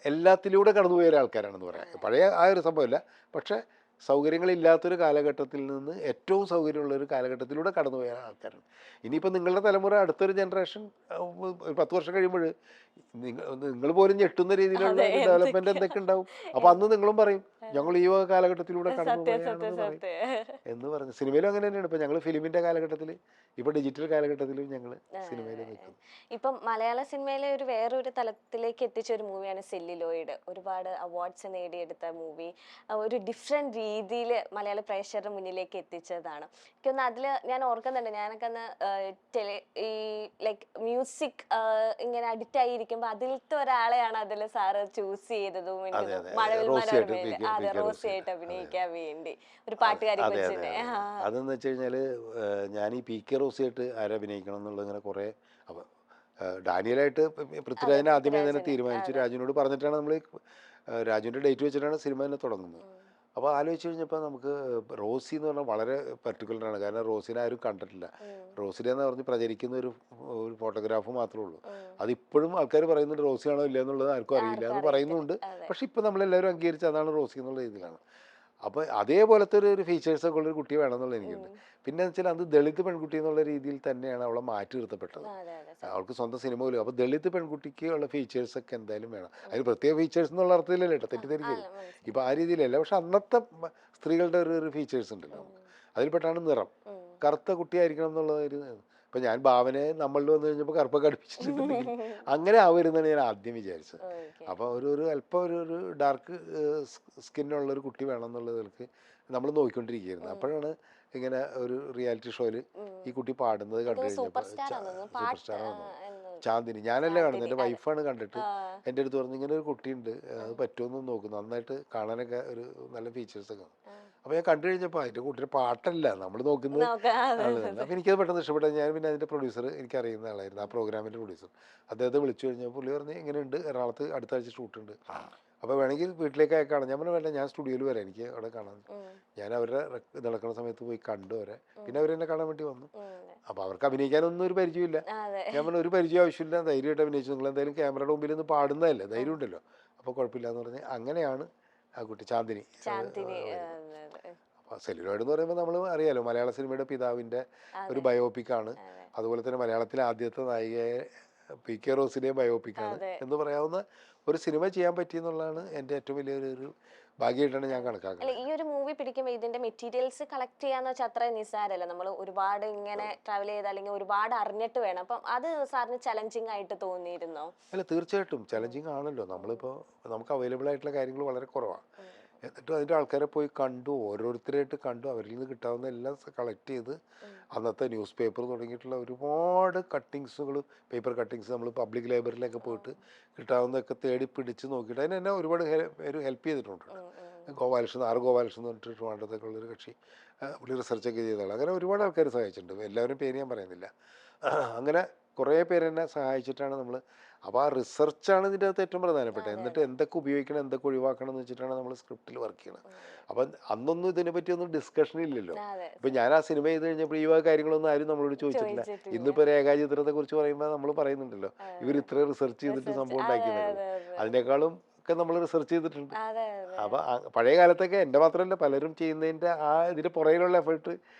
എല്ലാത്തിലൂടെ കടന്നുപോയ ആൾക്കാരാണെന്ന് പറയാം. പഴയ ആ ഒരു സംഭവമില്ല, പക്ഷേ സൗകര്യങ്ങളില്ലാത്തൊരു കാലഘട്ടത്തിൽ നിന്ന് ഏറ്റവും സൗകര്യമുള്ളൊരു കാലഘട്ടത്തിലൂടെ കടന്നുപോയ ആൾക്കാരാണ്. ഇനിയിപ്പോൾ നിങ്ങളുടെ തലമുറ, അടുത്തൊരു ജനറേഷൻ 10 വർഷം കഴിയുമ്പോൾ നിങ്ങൾ പോലും ഞെട്ടുന്ന രീതിയിലുള്ള ഡെവലപ്മെന്റ് എന്തൊക്കെ ഉണ്ടാവും. അപ്പോൾ അന്ന് നിങ്ങളും പറയും ഞങ്ങൾ ഈ കാലഘട്ടത്തിലൂടെ കടന്നുപോയാണെന്ന് പറയും എന്ന് പറഞ്ഞു. സിനിമയിലും അങ്ങനെ തന്നെയാണ്. ഇപ്പം ഞങ്ങൾ ഫിലിമിൻ്റെ കാലഘട്ടത്തിൽ, ഇപ്പോൾ ഡിജിറ്റൽ കാലഘട്ടത്തിലും ഞങ്ങൾ സിനിമയിൽ നിൽക്കും. ഇപ്പം മലയാള സിനിമയിലെ വേറൊരു തലത്തിലേക്ക് എത്തിച്ച ഒരു മൂവിയാണ് സെല്ലുലോയിഡ്. ഒരുപാട് അവാർഡ്സ് നേടിയെടുത്ത മൂവി, ഒരു ഡിഫറെൻറ്റ് രീതിയിൽ മലയാള പ്രേക്ഷകരുടെ മുന്നിലേക്ക് എത്തിച്ചതാണ്. എനിക്കൊന്ന് അതിൽ ഞാൻ ഓർക്കുന്നുണ്ട്, ഞാനൊക്കെ അന്ന് ഈ ലൈക്ക് മ്യൂസിക് ഇങ്ങനെ അഡിക്റ്റ് ആയിരിക്കുമ്പോൾ അതിലത്തെ ഒരാളെയാണ് അതിൽ സാറ് ചൂസ് ചെയ്തതും. മഴവിൽ മനോരമയിൽ റോസിയായിട്ട് അഭിനയിക്കാൻ വേണ്ടി ഒരു പാട്ടുകാരി കൊച്ചിനെ. അതെന്ന് വെച്ച് കഴിഞ്ഞാൽ ഞാൻ ഈ PK റോസിയായിട്ട് ആരഭിനയിക്കണം എന്നുള്ളത് ഇങ്ങനെ കുറേ ഡാനിയലായിട്ട് പൃഥ്വിരാജിനെ ആദ്യമേ തന്നെ തീരുമാനിച്ചു. രാജുവിനോട് പറഞ്ഞിട്ടാണ് നമ്മൾ രാജുവിൻ്റെ ഡേറ്റ് വെച്ചിട്ടാണ് സിനിമ തന്നെ തുടങ്ങുന്നത്. അപ്പോൾ ആലോചിച്ച് കഴിഞ്ഞപ്പോൾ നമുക്ക് റോസി എന്ന് പറഞ്ഞാൽ വളരെ പെർട്ടിക്കുലറാണ്. കാരണം റോസിനെ ആരും കണ്ടിട്ടില്ല. റോസിനെ എന്ന് പറഞ്ഞ് പ്രചരിക്കുന്ന ഒരു ഫോട്ടോഗ്രാഫ് മാത്രമേ ഉള്ളൂ. അതിപ്പോഴും ആൾക്കാർ പറയുന്നുണ്ട് റോസിയാണോ ഇല്ല എന്നുള്ളത് ആർക്കും അറിയില്ല എന്ന് പറയുന്നുണ്ട്. പക്ഷെ ഇപ്പോൾ നമ്മളെല്ലാവരും അംഗീകരിച്ച് അതാണ് റോസി എന്നുള്ള രീതിയിലാണ്. അപ്പോൾ അതേപോലത്തെ ഒരു ഫീച്ചേഴ്സൊക്കെ ഉള്ളൊരു കുട്ടി വേണമെന്നുള്ള എനിക്കുണ്ട്. പിന്നെ എന്ന് വെച്ചാൽ അത് ദളിത് പെൺകുട്ടി എന്നുള്ള രീതിയിൽ തന്നെയാണ് അവളെ മാറ്റി നിർത്തപ്പെട്ടത്. അവൾക്ക് സ്വന്തം സിനിമ പോലും. അപ്പോൾ ദളിത് പെൺകുട്ടിക്ക് ഉള്ള ഫീച്ചേഴ്സൊക്കെ എന്തായാലും വേണം. അതിന് പ്രത്യേക ഫീച്ചേഴ്സ് എന്നുള്ള അർത്ഥത്തിലല്ലേ കേട്ടോ, തെറ്റിദ്ധരിക്കരുത്. ഇപ്പോൾ ആ രീതിയിലല്ല. പക്ഷെ അന്നത്തെ സ്ത്രീകളുടെ ഒരു ഫീച്ചേഴ്സ് ഉണ്ടല്ലോ നമുക്ക്. അതിൽപ്പെട്ടാണ് നിറം. കറുത്ത കുട്ടിയായിരിക്കണം എന്നുള്ളത്. ഇപ്പം ഞാൻ ഭാവനെ നമ്മളിൽ വന്നു കഴിഞ്ഞപ്പോൾ കറുപ്പൊക്കെ അടുപ്പിച്ചിട്ടുണ്ടെങ്കിൽ അങ്ങനെ ആവരുന്നാണ് ഞാൻ ആദ്യം വിചാരിച്ചത്. അപ്പോൾ ഒരു അല്പം ഒരു ഡാർക്ക് സ്കിന്നുള്ളൊരു കുട്ടി വേണം എന്നുള്ളതിലേക്ക് നമ്മൾ നോക്കിക്കൊണ്ടിരിക്കുകയായിരുന്നു. അപ്പോഴാണ് ഇങ്ങനെ ഒരു റിയാലിറ്റി ഷോയിൽ ഈ കുട്ടി പാടുന്നത് കണ്ടു കഴിഞ്ഞപ്പോൾ സൂപ്പർ സ്റ്റാർ വന്നു ചാന്ദിനി. ഞാനല്ല കാണുന്നത്, എൻ്റെ വൈഫാണ് കണ്ടിട്ട് എൻ്റെ അടുത്ത് പറഞ്ഞു ഇങ്ങനെ ഒരു കുട്ടിയുണ്ട്, അത് പറ്റുമെന്ന് നോക്കുന്നു, നന്നായിട്ട് കാണാനൊക്കെ ഒരു നല്ല ഫീച്ചേഴ്സൊക്കെ. അപ്പോൾ ഞാൻ കണ്ടു കഴിഞ്ഞപ്പോൾ അതിൻ്റെ കുട്ടിയുടെ പാട്ടല്ല നമ്മൾ നോക്കുന്നത്. അപ്പോൾ എനിക്കത് പെട്ടെന്ന് ഇഷ്ടപ്പെട്ടത്. ഞാൻ പിന്നെ അതിൻ്റെ പ്രൊഡ്യൂസർ എനിക്കറിയുന്ന ആളായിരുന്നു, ആ പ്രോഗ്രാമിൻ്റെ പ്രൊഡ്യൂസർ. അദ്ദേഹത്തെ വിളിച്ചു കഴിഞ്ഞപ്പോൾ പുള്ളി പറഞ്ഞ് ഇങ്ങനെയുണ്ട്, എറണാകുളത്ത് അടുത്ത ആഴ്ച ഷൂട്ടുണ്ട്, അപ്പോൾ വേണമെങ്കിൽ വീട്ടിലേക്ക് അയക്കാണ്. ഞാൻ പറഞ്ഞു വേണ്ട, ഞാൻ സ്റ്റുഡിയോയിൽ വരാം, എനിക്ക് അവിടെ കാണാൻ. ഞാൻ അവരുടെ നടക്കുന്ന സമയത്ത് പോയി കണ്ടു വരെ. പിന്നെ അവരെന്നെ കാണാൻ വേണ്ടി വന്നു. അപ്പോൾ അവർക്ക് അഭിനയിക്കാനൊന്നും ഒരു പരിചയമില്ല. ഞാൻ പറഞ്ഞു ഒരു പരിചയം ആവശ്യമില്ല, ധൈര്യമായിട്ട് അഭിനയിച്ചു, നിങ്ങൾ എന്തായാലും ക്യാമറയുടെ മുമ്പിൽ നിന്ന് പാടുന്നതല്ലേ, ധൈര്യം ഉണ്ടല്ലോ, അപ്പോൾ കുഴപ്പമില്ല എന്ന് പറഞ്ഞ് അങ്ങനെയാണ് ആ കുട്ടി ചാന്ദിനി. അപ്പോൾ സെല്ലുലോയിഡ് എന്ന് പറയുമ്പോൾ നമ്മൾ അറിയാലോ, മലയാള സിനിമയുടെ പിതാവിൻ്റെ ഒരു ബയോപിക്കാണ്. അതുപോലെ തന്നെ മലയാളത്തിലെ ആദ്യത്തെ നായികയെ PK റോസിൻ്റെ ബയോപിക്കാണ് എന്ന് പറയാവുന്ന ഒരു സിനിമ ചെയ്യാൻ പറ്റിയെന്നുള്ളതാണ് എൻ്റെ ഏറ്റവും വലിയൊരു ഭാഗ്യമായിട്ടാണ് ഞാൻ കണക്കാക്കുന്നത്. ഈ ഒരു മൂവി പിടിക്കുമ്പോൾ ഇതിന്റെ മെറ്റീരിയൽസ് കളക്ട് ചെയ്യാന്ന് വെച്ചാൽ അത്ര നിസ്സാരമല്ല. നമ്മൾ ഒരുപാട് ഇങ്ങനെ ട്രാവൽ ചെയ്ത് അല്ലെങ്കിൽ ഒരുപാട് അറിഞ്ഞിട്ട് വേണം. അപ്പം അത് സാറിന് ചലഞ്ചിങ് ആയിട്ട് തോന്നിയിരുന്നോ? അല്ല, തീർച്ചയായിട്ടും ചലഞ്ചിങ് ആണല്ലോ. നമ്മളിപ്പോൾ നമുക്ക് അവൈലബിൾ ആയിട്ടുള്ള കാര്യങ്ങൾ വളരെ കുറവാണ്. എന്നിട്ട് അതിൻ്റെ ആൾക്കാരെ പോയി കണ്ടു, ഓരോരുത്തരായിട്ട് കണ്ടു, അവരിൽ നിന്ന് കിട്ടാവുന്ന എല്ലാം കളക്ട് ചെയ്ത് അന്നത്തെ ന്യൂസ് പേപ്പർ തുടങ്ങിയിട്ടുള്ള ഒരുപാട് കട്ടിങ്സുകൾ, പേപ്പർ കട്ടിങ്സ് നമ്മൾ പബ്ലിക് ലൈബ്രറിയിലൊക്കെ പോയിട്ട് കിട്ടാവുന്നതൊക്കെ തേടി പിടിച്ച് നോക്കിയിട്ട് അതിന് എന്നെ ഒരുപാട് പേര് ഹെൽപ്പ് ചെയ്തിട്ടുണ്ട്. ഗോപാലകൃഷ്ണൻ, ഗോപാലകൃഷ്ണൻ എന്ന് പറഞ്ഞിട്ട് ട്രിവാൻഡ്രത്തൊക്കെ ഉള്ളൊരു കക്ഷി, പുള്ളി റിസർച്ചൊക്കെ ചെയ്ത ആൾ. അങ്ങനെ ഒരുപാട് ആൾക്കാർ സഹായിച്ചിട്ടുണ്ട്. എല്ലാവരും പേര് ഞാൻ പറയുന്നില്ല. അങ്ങനെ കുറേ പേര് എന്നെ സഹായിച്ചിട്ടാണ് നമ്മൾ. അപ്പോൾ ആ റിസർച്ചാണ് ഇതിൻ്റെ അകത്ത് ഏറ്റവും പ്രധാനപ്പെട്ടത്. എന്നിട്ട് എന്തൊക്കെ ഉപയോഗിക്കണം, എന്തൊക്കെ ഒഴിവാക്കണം എന്ന് വെച്ചിട്ടാണ് നമ്മൾ സ്ക്രിപ്റ്റിൽ വർക്ക് ചെയ്യണത്. അപ്പം അന്നൊന്നും ഇതിനെപ്പറ്റിയൊന്നും ഡിസ്കഷൻ ഇല്ലല്ലോ. ഇപ്പം ഞാൻ ആ സിനിമ ചെയ്ത് കഴിഞ്ഞപ്പോൾ ഈ വക കാര്യങ്ങളൊന്നും ആരും നമ്മളോട് ചോദിച്ചിട്ടില്ല. ഇന്നിപ്പോൾ രേഖാചിത്രത്തെ കുറിച്ച് പറയുമ്പോൾ നമ്മൾ പറയുന്നുണ്ടല്ലോ, ഇവർ ഇത്ര റിസർച്ച് ചെയ്തിട്ട് സംഭവം ഉണ്ടാക്കിയത്. അതിനേക്കാളും ഒക്കെ നമ്മൾ റിസർച്ച് ചെയ്തിട്ടുണ്ട്. അപ്പോൾ പഴയ കാലത്തൊക്കെ എൻ്റെ മാത്രമല്ല പലരും ചെയ്യുന്നതിൻ്റെ ആ ഇതിൻ്റെ പുറകിലുള്ള എഫേർട്ട്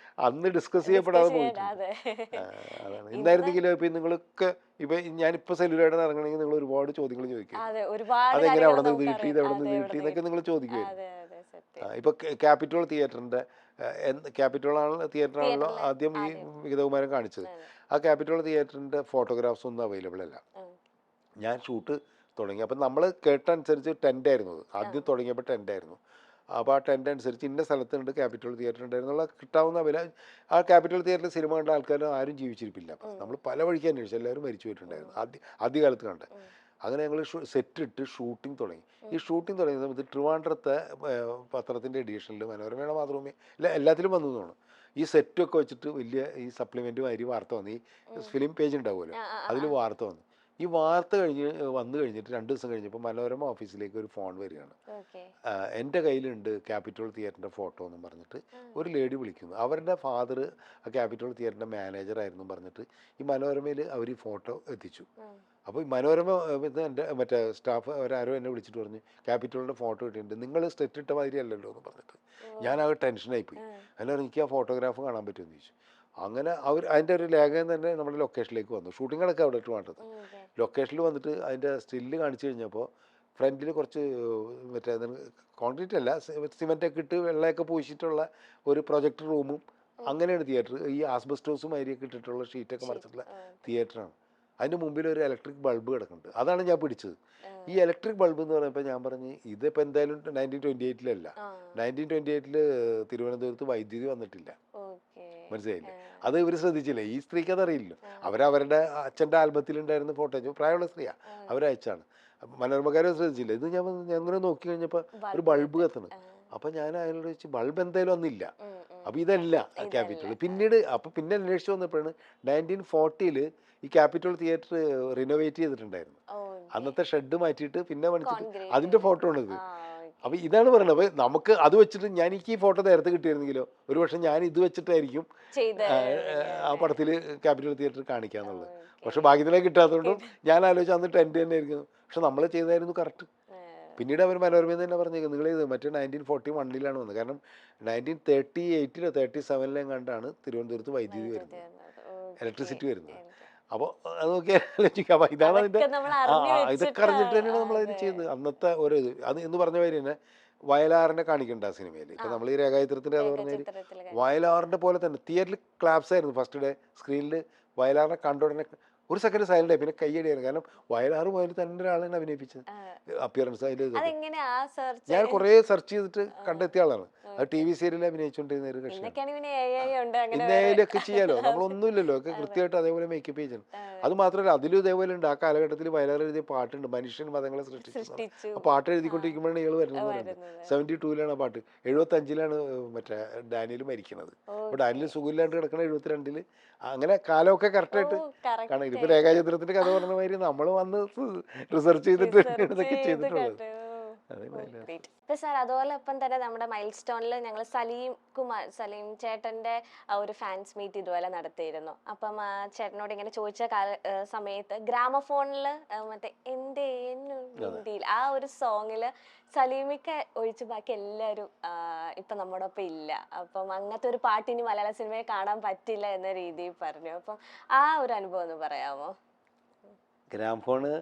അന്ന് ഡിസ്കസ് ചെയ്യപ്പെടാതെ പോയിട്ടുണ്ട്. അതാണ്. ഇന്നായിരുന്നെങ്കിലും ഇപ്പം നിങ്ങളൊക്കെ ഇപ്പം ഞാനിപ്പോൾ സെല്ലുലായിട്ട് ഇറങ്ങണമെങ്കിൽ നിങ്ങൾ ഒരുപാട് ചോദ്യങ്ങൾ ചോദിക്കും. അതെങ്ങനെ അവിടെ നിന്ന് കിട്ടി, ഇത് എവിടെ നിന്ന് കിട്ടി എന്നൊക്കെ നിങ്ങൾ ചോദിക്കുമായിരുന്നു. ഇപ്പൊ ക്യാപിറ്റോൾ തിയേറ്ററിന്റെ തിയേറ്ററാണല്ലോ ആദ്യം ഈ വിഗതകുമാരൻ കാണിച്ചത്. ആ ക്യാപിറ്റോൾ തിയേറ്ററിന്റെ ഫോട്ടോഗ്രാഫ്സ് ഒന്നും അവൈലബിൾ അല്ല. ഞാൻ ഷൂട്ട് തുടങ്ങി. അപ്പം നമ്മൾ കേട്ടനുസരിച്ച് ടെൻ്റ് ആയിരുന്നു. ആദ്യം തുടങ്ങിയപ്പോൾ ടെൻ്റ് ആയിരുന്നു. അപ്പോൾ ആ ടെൻ്റ് അനുസരിച്ച് ഇന്ന സ്ഥലത്തുണ്ട് ക്യാപിറ്റോൾ തിയേറ്റർ ഉണ്ടായിരുന്നുള്ള കിട്ടാവുന്ന വില. ആ ക്യാപിറ്റോൾ തിയേറ്ററിൽ സിനിമ കണ്ട ആൾക്കാരും ആരും ജീവിച്ചിരിപ്പില്ല. അപ്പം നമ്മൾ പല വഴിക്ക് അന്വേഷിച്ചു, എല്ലാവരും മരിച്ചു പോയിട്ടുണ്ടായിരുന്നു ആദ്യകാലത്ത് കണ്ട്. അങ്ങനെ ഞങ്ങൾ സെറ്റ് ഇട്ട് ഷൂട്ടിംഗ് തുടങ്ങി. ഈ ഷൂട്ടിംഗ് തുടങ്ങിയ സമയത്ത് ട്രിവാൻഡ്രത്തെ പത്രത്തിൻ്റെ എഡീഷനിൽ, മനോരമയുടെ മാതൃഭൂമി എല്ലാത്തിലും വന്നു തോന്നുന്നു. ഈ സെറ്റൊക്കെ വെച്ചിട്ട് വലിയ ഈ സപ്ലിമെൻ്റ് മാതിരി വാർത്ത വന്നു. ഈ ഫിലിം പേജ് ഉണ്ടാവുമല്ലോ, അതിൽ വാർത്ത വന്നു. ഈ വാർത്ത വന്നു കഴിഞ്ഞിട്ട് 2 ദിവസം കഴിഞ്ഞപ്പോൾ മനോരമ ഓഫീസിലേക്ക് ഒരു ഫോൺ വരികയാണ്. എൻ്റെ കയ്യിലുണ്ട് ക്യാപിറ്റോൾ തിയേറ്ററിൻ്റെ ഫോട്ടോ എന്നും പറഞ്ഞിട്ട് ഒരു ലേഡി വിളിക്കുന്നു. അവരുടെ ഫാദർ ആ ക്യാപിറ്റോൾ തിയേറ്ററിൻ്റെ മാനേജറായിരുന്നു പറഞ്ഞിട്ട് ഈ മനോരമയിൽ അവർ ഈ ഫോട്ടോ എത്തിച്ചു. അപ്പോൾ ഈ മനോരമ എൻ്റെ മറ്റേ സ്റ്റാഫ് അവരാരോ എന്നെ വിളിച്ചിട്ട് പറഞ്ഞു ക്യാപിറ്റോളിൻ്റെ ഫോട്ടോ കിട്ടിയിട്ടുണ്ട്, നിങ്ങൾ സെറ്റ് ഇട്ട മാതിരി അല്ലല്ലോ എന്ന് പറഞ്ഞിട്ട്. ഞാനത് ടെൻഷനായിപ്പോയി. അതിന് എനിക്ക് ആ ഫോട്ടോഗ്രാഫ് കാണാൻ പറ്റുമെന്ന് ചോദിച്ചു. അങ്ങനെ അതിൻ്റെ ഒരു ലേഖനം തന്നെ നമ്മുടെ ലൊക്കേഷനിലേക്ക് വന്നു. ഷൂട്ടിങ്ങുകളൊക്കെ അവിടെ ഇട്ട് വേണ്ടത്. ലൊക്കേഷനിൽ വന്നിട്ട് അതിൻ്റെ സ്റ്റില്ല് കാണിച്ചു കഴിഞ്ഞപ്പോൾ ഫ്രണ്ടിൽ കുറച്ച് മറ്റേ കോൺക്രീറ്റ് അല്ല, സിമെൻറ്റൊക്കെ ഇട്ട് വെള്ളമൊക്കെ പൂശിയിട്ടുള്ള ഒരു പ്രൊജക്ടർ റൂമും അങ്ങനെയാണ് തിയേറ്റർ. ഈ ആസ്ബസ്റ്റോസും അരിയൊക്കെ ഇട്ടിട്ടുള്ള ഷീറ്റൊക്കെ മറിച്ചിട്ടുള്ള തിയേറ്ററാണ്. അതിൻ്റെ മുമ്പിൽ ഒരു ഇലക്ട്രിക് ബൾബ് കിടക്കുന്നുണ്ട്. അതാണ് ഞാൻ പിടിച്ചത്. ഈ ഇലക്ട്രിക് ബൾബ് എന്ന് പറയുമ്പോൾ ഞാൻ പറഞ്ഞ് ഇതിപ്പോൾ എന്തായാലും 1928 1928 തിരുവനന്തപുരത്ത് വൈദ്യുതി വന്നിട്ടില്ല. മനസ്സിലായില്ലേ? അത് ഇവർ ശ്രദ്ധിച്ചില്ല. ഈ സ്ത്രീക്ക് അതറിയില്ല. അവരവരുടെ അച്ഛൻ്റെ ആൽബത്തിലുണ്ടായിരുന്ന ഫോട്ടോ, പ്രായമുള്ള സ്ത്രീയാണ്, അവരയച്ചാണ്. മനോരമക്കാരെ ശ്രദ്ധിച്ചില്ല. ഇത് ഞങ്ങനെ നോക്കി കഴിഞ്ഞപ്പോൾ ഒരു ബൾബ് കത്തണം. അപ്പം ഞാൻ അയാളോട് ചോദിച്ചു ബൾബ് എന്തായാലും ഒന്നില്ല. അപ്പം ഇതല്ല ക്യാപിറ്റോൾ. പിന്നീട് പിന്നെ അന്വേഷിച്ച് വന്നപ്പോഴാണ് 1940 ഈ ക്യാപിറ്റോൾ തിയേറ്റർ റിനോവേറ്റ് ചെയ്തിട്ടുണ്ടായിരുന്നു. അന്നത്തെ ഷെഡ് മാറ്റിയിട്ട് പിന്നെ പണിച്ചിട്ട് അതിൻ്റെ ഫോട്ടോ ആണ് ഇത്. അപ്പം ഇതാണ് പറയുന്നത്. അപ്പം നമുക്ക് അത് വെച്ചിട്ട് എനിക്ക് ഈ ഫോട്ടോ നേരത്തെ കിട്ടിയിരുന്നെങ്കിലോ ഒരു പക്ഷേ ഞാൻ ഇത് വെച്ചിട്ടായിരിക്കും ആ പടത്തിൽ ക്യാപിറ്റോൾ തിയേറ്റർ കാണിക്കാന്നുള്ളത്. പക്ഷെ ഭാഗ്യത്തിലേക്ക് കിട്ടാത്തതുകൊണ്ടും ഞാൻ ആലോചിച്ച് അന്ന് ടെൻറ്റ് തന്നെ ആയിരിക്കുന്നു. പക്ഷെ നമ്മൾ ചെയ്തായിരുന്നു കറക്റ്റ്. പിന്നീട് അവർ മനോരമയിൽ തന്നെ പറഞ്ഞേക്കുന്നത് നിങ്ങൾ ഇത് മറ്റേ 1941 വന്നത്. കാരണം 1938 37 കണ്ടാണ് തിരുവനന്തപുരത്ത് വൈദ്യുതി വരുന്നത്, ഇലക്ട്രിസിറ്റി വരുന്നത്. അപ്പോൾ അത് നോക്കിയാലോചിക്കാം. അപ്പം ഇതാണ് അതിൻ്റെ ഇതൊക്കെ അറിഞ്ഞിട്ട് തന്നെയാണ് നമ്മളതിന് ചെയ്യുന്നത്. അന്നത്തെ ഒരു ഇത് അത് എന്ന് പറഞ്ഞ പേര് തന്നെ വയലാറിനെ കാണിക്കേണ്ട ആ സിനിമയിൽ. ഇപ്പം നമ്മൾ ഈ രേഖാചിത്രത്തിൻ്റെ അത് പറഞ്ഞാൽ വയലാറിൻ്റെ പോലെ തന്നെ തിയേറ്ററിൽ ക്ലാപ്സ് ആയിരുന്നു. ഫസ്റ്റ് ഡേ സ്ക്രീനിൽ വയലാറിനെ കണ്ട ഉടനെ ഒരു സെക്കൻഡ് സൈലൻ്റായി, പിന്നെ കയ്യടിയായിരുന്നു. കാരണം വയലാറ് പോലെ തന്നെ ഒരാളാണ് അഭിനയിപ്പിച്ചത്. അപ്പിയറൻസ് അതിൽ ഞാൻ കുറേ സെർച്ച് ചെയ്തിട്ട് കണ്ടെത്തിയ ആളാണ്. അത് TV സീരിയലിൽ അഭിനയിച്ചുകൊണ്ടിരുന്ന ഒരു കക്ഷിയാണ്. ഇന്നേലൊക്കെ ചെയ്യാലോ, നമ്മളൊന്നുമില്ലല്ലോ, ഒക്കെ കൃത്യമായിട്ട് അതേപോലെ മേക്കപ്പ് ചെയ്യണം. അത് മാത്രമല്ല അതിലും ഇതേപോലെ ഉണ്ട്. ആ കാലഘട്ടത്തിൽ വയലാർ എഴുതിയ പാട്ടുണ്ട്, മനുഷ്യൻ മതങ്ങളെ സൃഷ്ടിച്ചു. ആ പാട്ട് എഴുതിക്കൊണ്ടിരിക്കുമ്പോഴാണ് ഇയാൾ വരുന്നത് പറയുന്നത്. 72 ആ പാട്ട്. 75 മറ്റേ ഡാനിയൽ മരിക്കുന്നത്. അപ്പോൾ ഡാനിയൽ സുഖമില്ലാണ്ട് കിടക്കണം 72. അങ്ങനെ കാലമൊക്കെ കറക്റ്റായിട്ട് കാണാം. ഇപ്പൊ രേഖാചിത്രത്തിന്റെ കഥ പറഞ്ഞ മാതിരി നമ്മൾ വന്ന് റിസർച്ച് ചെയ്തിട്ട് ഇതൊക്കെ ചെയ്തിട്ടുള്ളത്. സാർ അതോടൊപ്പം തന്നെ നമ്മുടെ മൈൽ സ്റ്റോണിൽ ഞങ്ങൾ സലീം ചേട്ടന്റെ ഒരു ഫാൻസ് മീറ്റ് ഇതുപോലെ നടത്തിയിരുന്നു. അപ്പം ചേട്ടനോട് ഇങ്ങനെ ചോദിച്ച സമയത്ത് ഗ്രാമഫോണിൽ മറ്റേ എന്റെ ഹിന്ദിയിൽ ആ ഒരു സോങ്ങില് സലീമിക്ക ഒഴിച്ച് ബാക്കി എല്ലാവരും ഇപ്പം നമ്മുടെ ഒപ്പം ഇല്ല. അപ്പം അങ്ങനത്തെ ഒരു പാട്ട് ഇനി മലയാള സിനിമയെ കാണാൻ പറ്റില്ല എന്ന രീതിയിൽ പറഞ്ഞു. അപ്പം ആ ഒരു അനുഭവം ഒന്ന് പറയാമോ? ഗ്രാമഫോണ്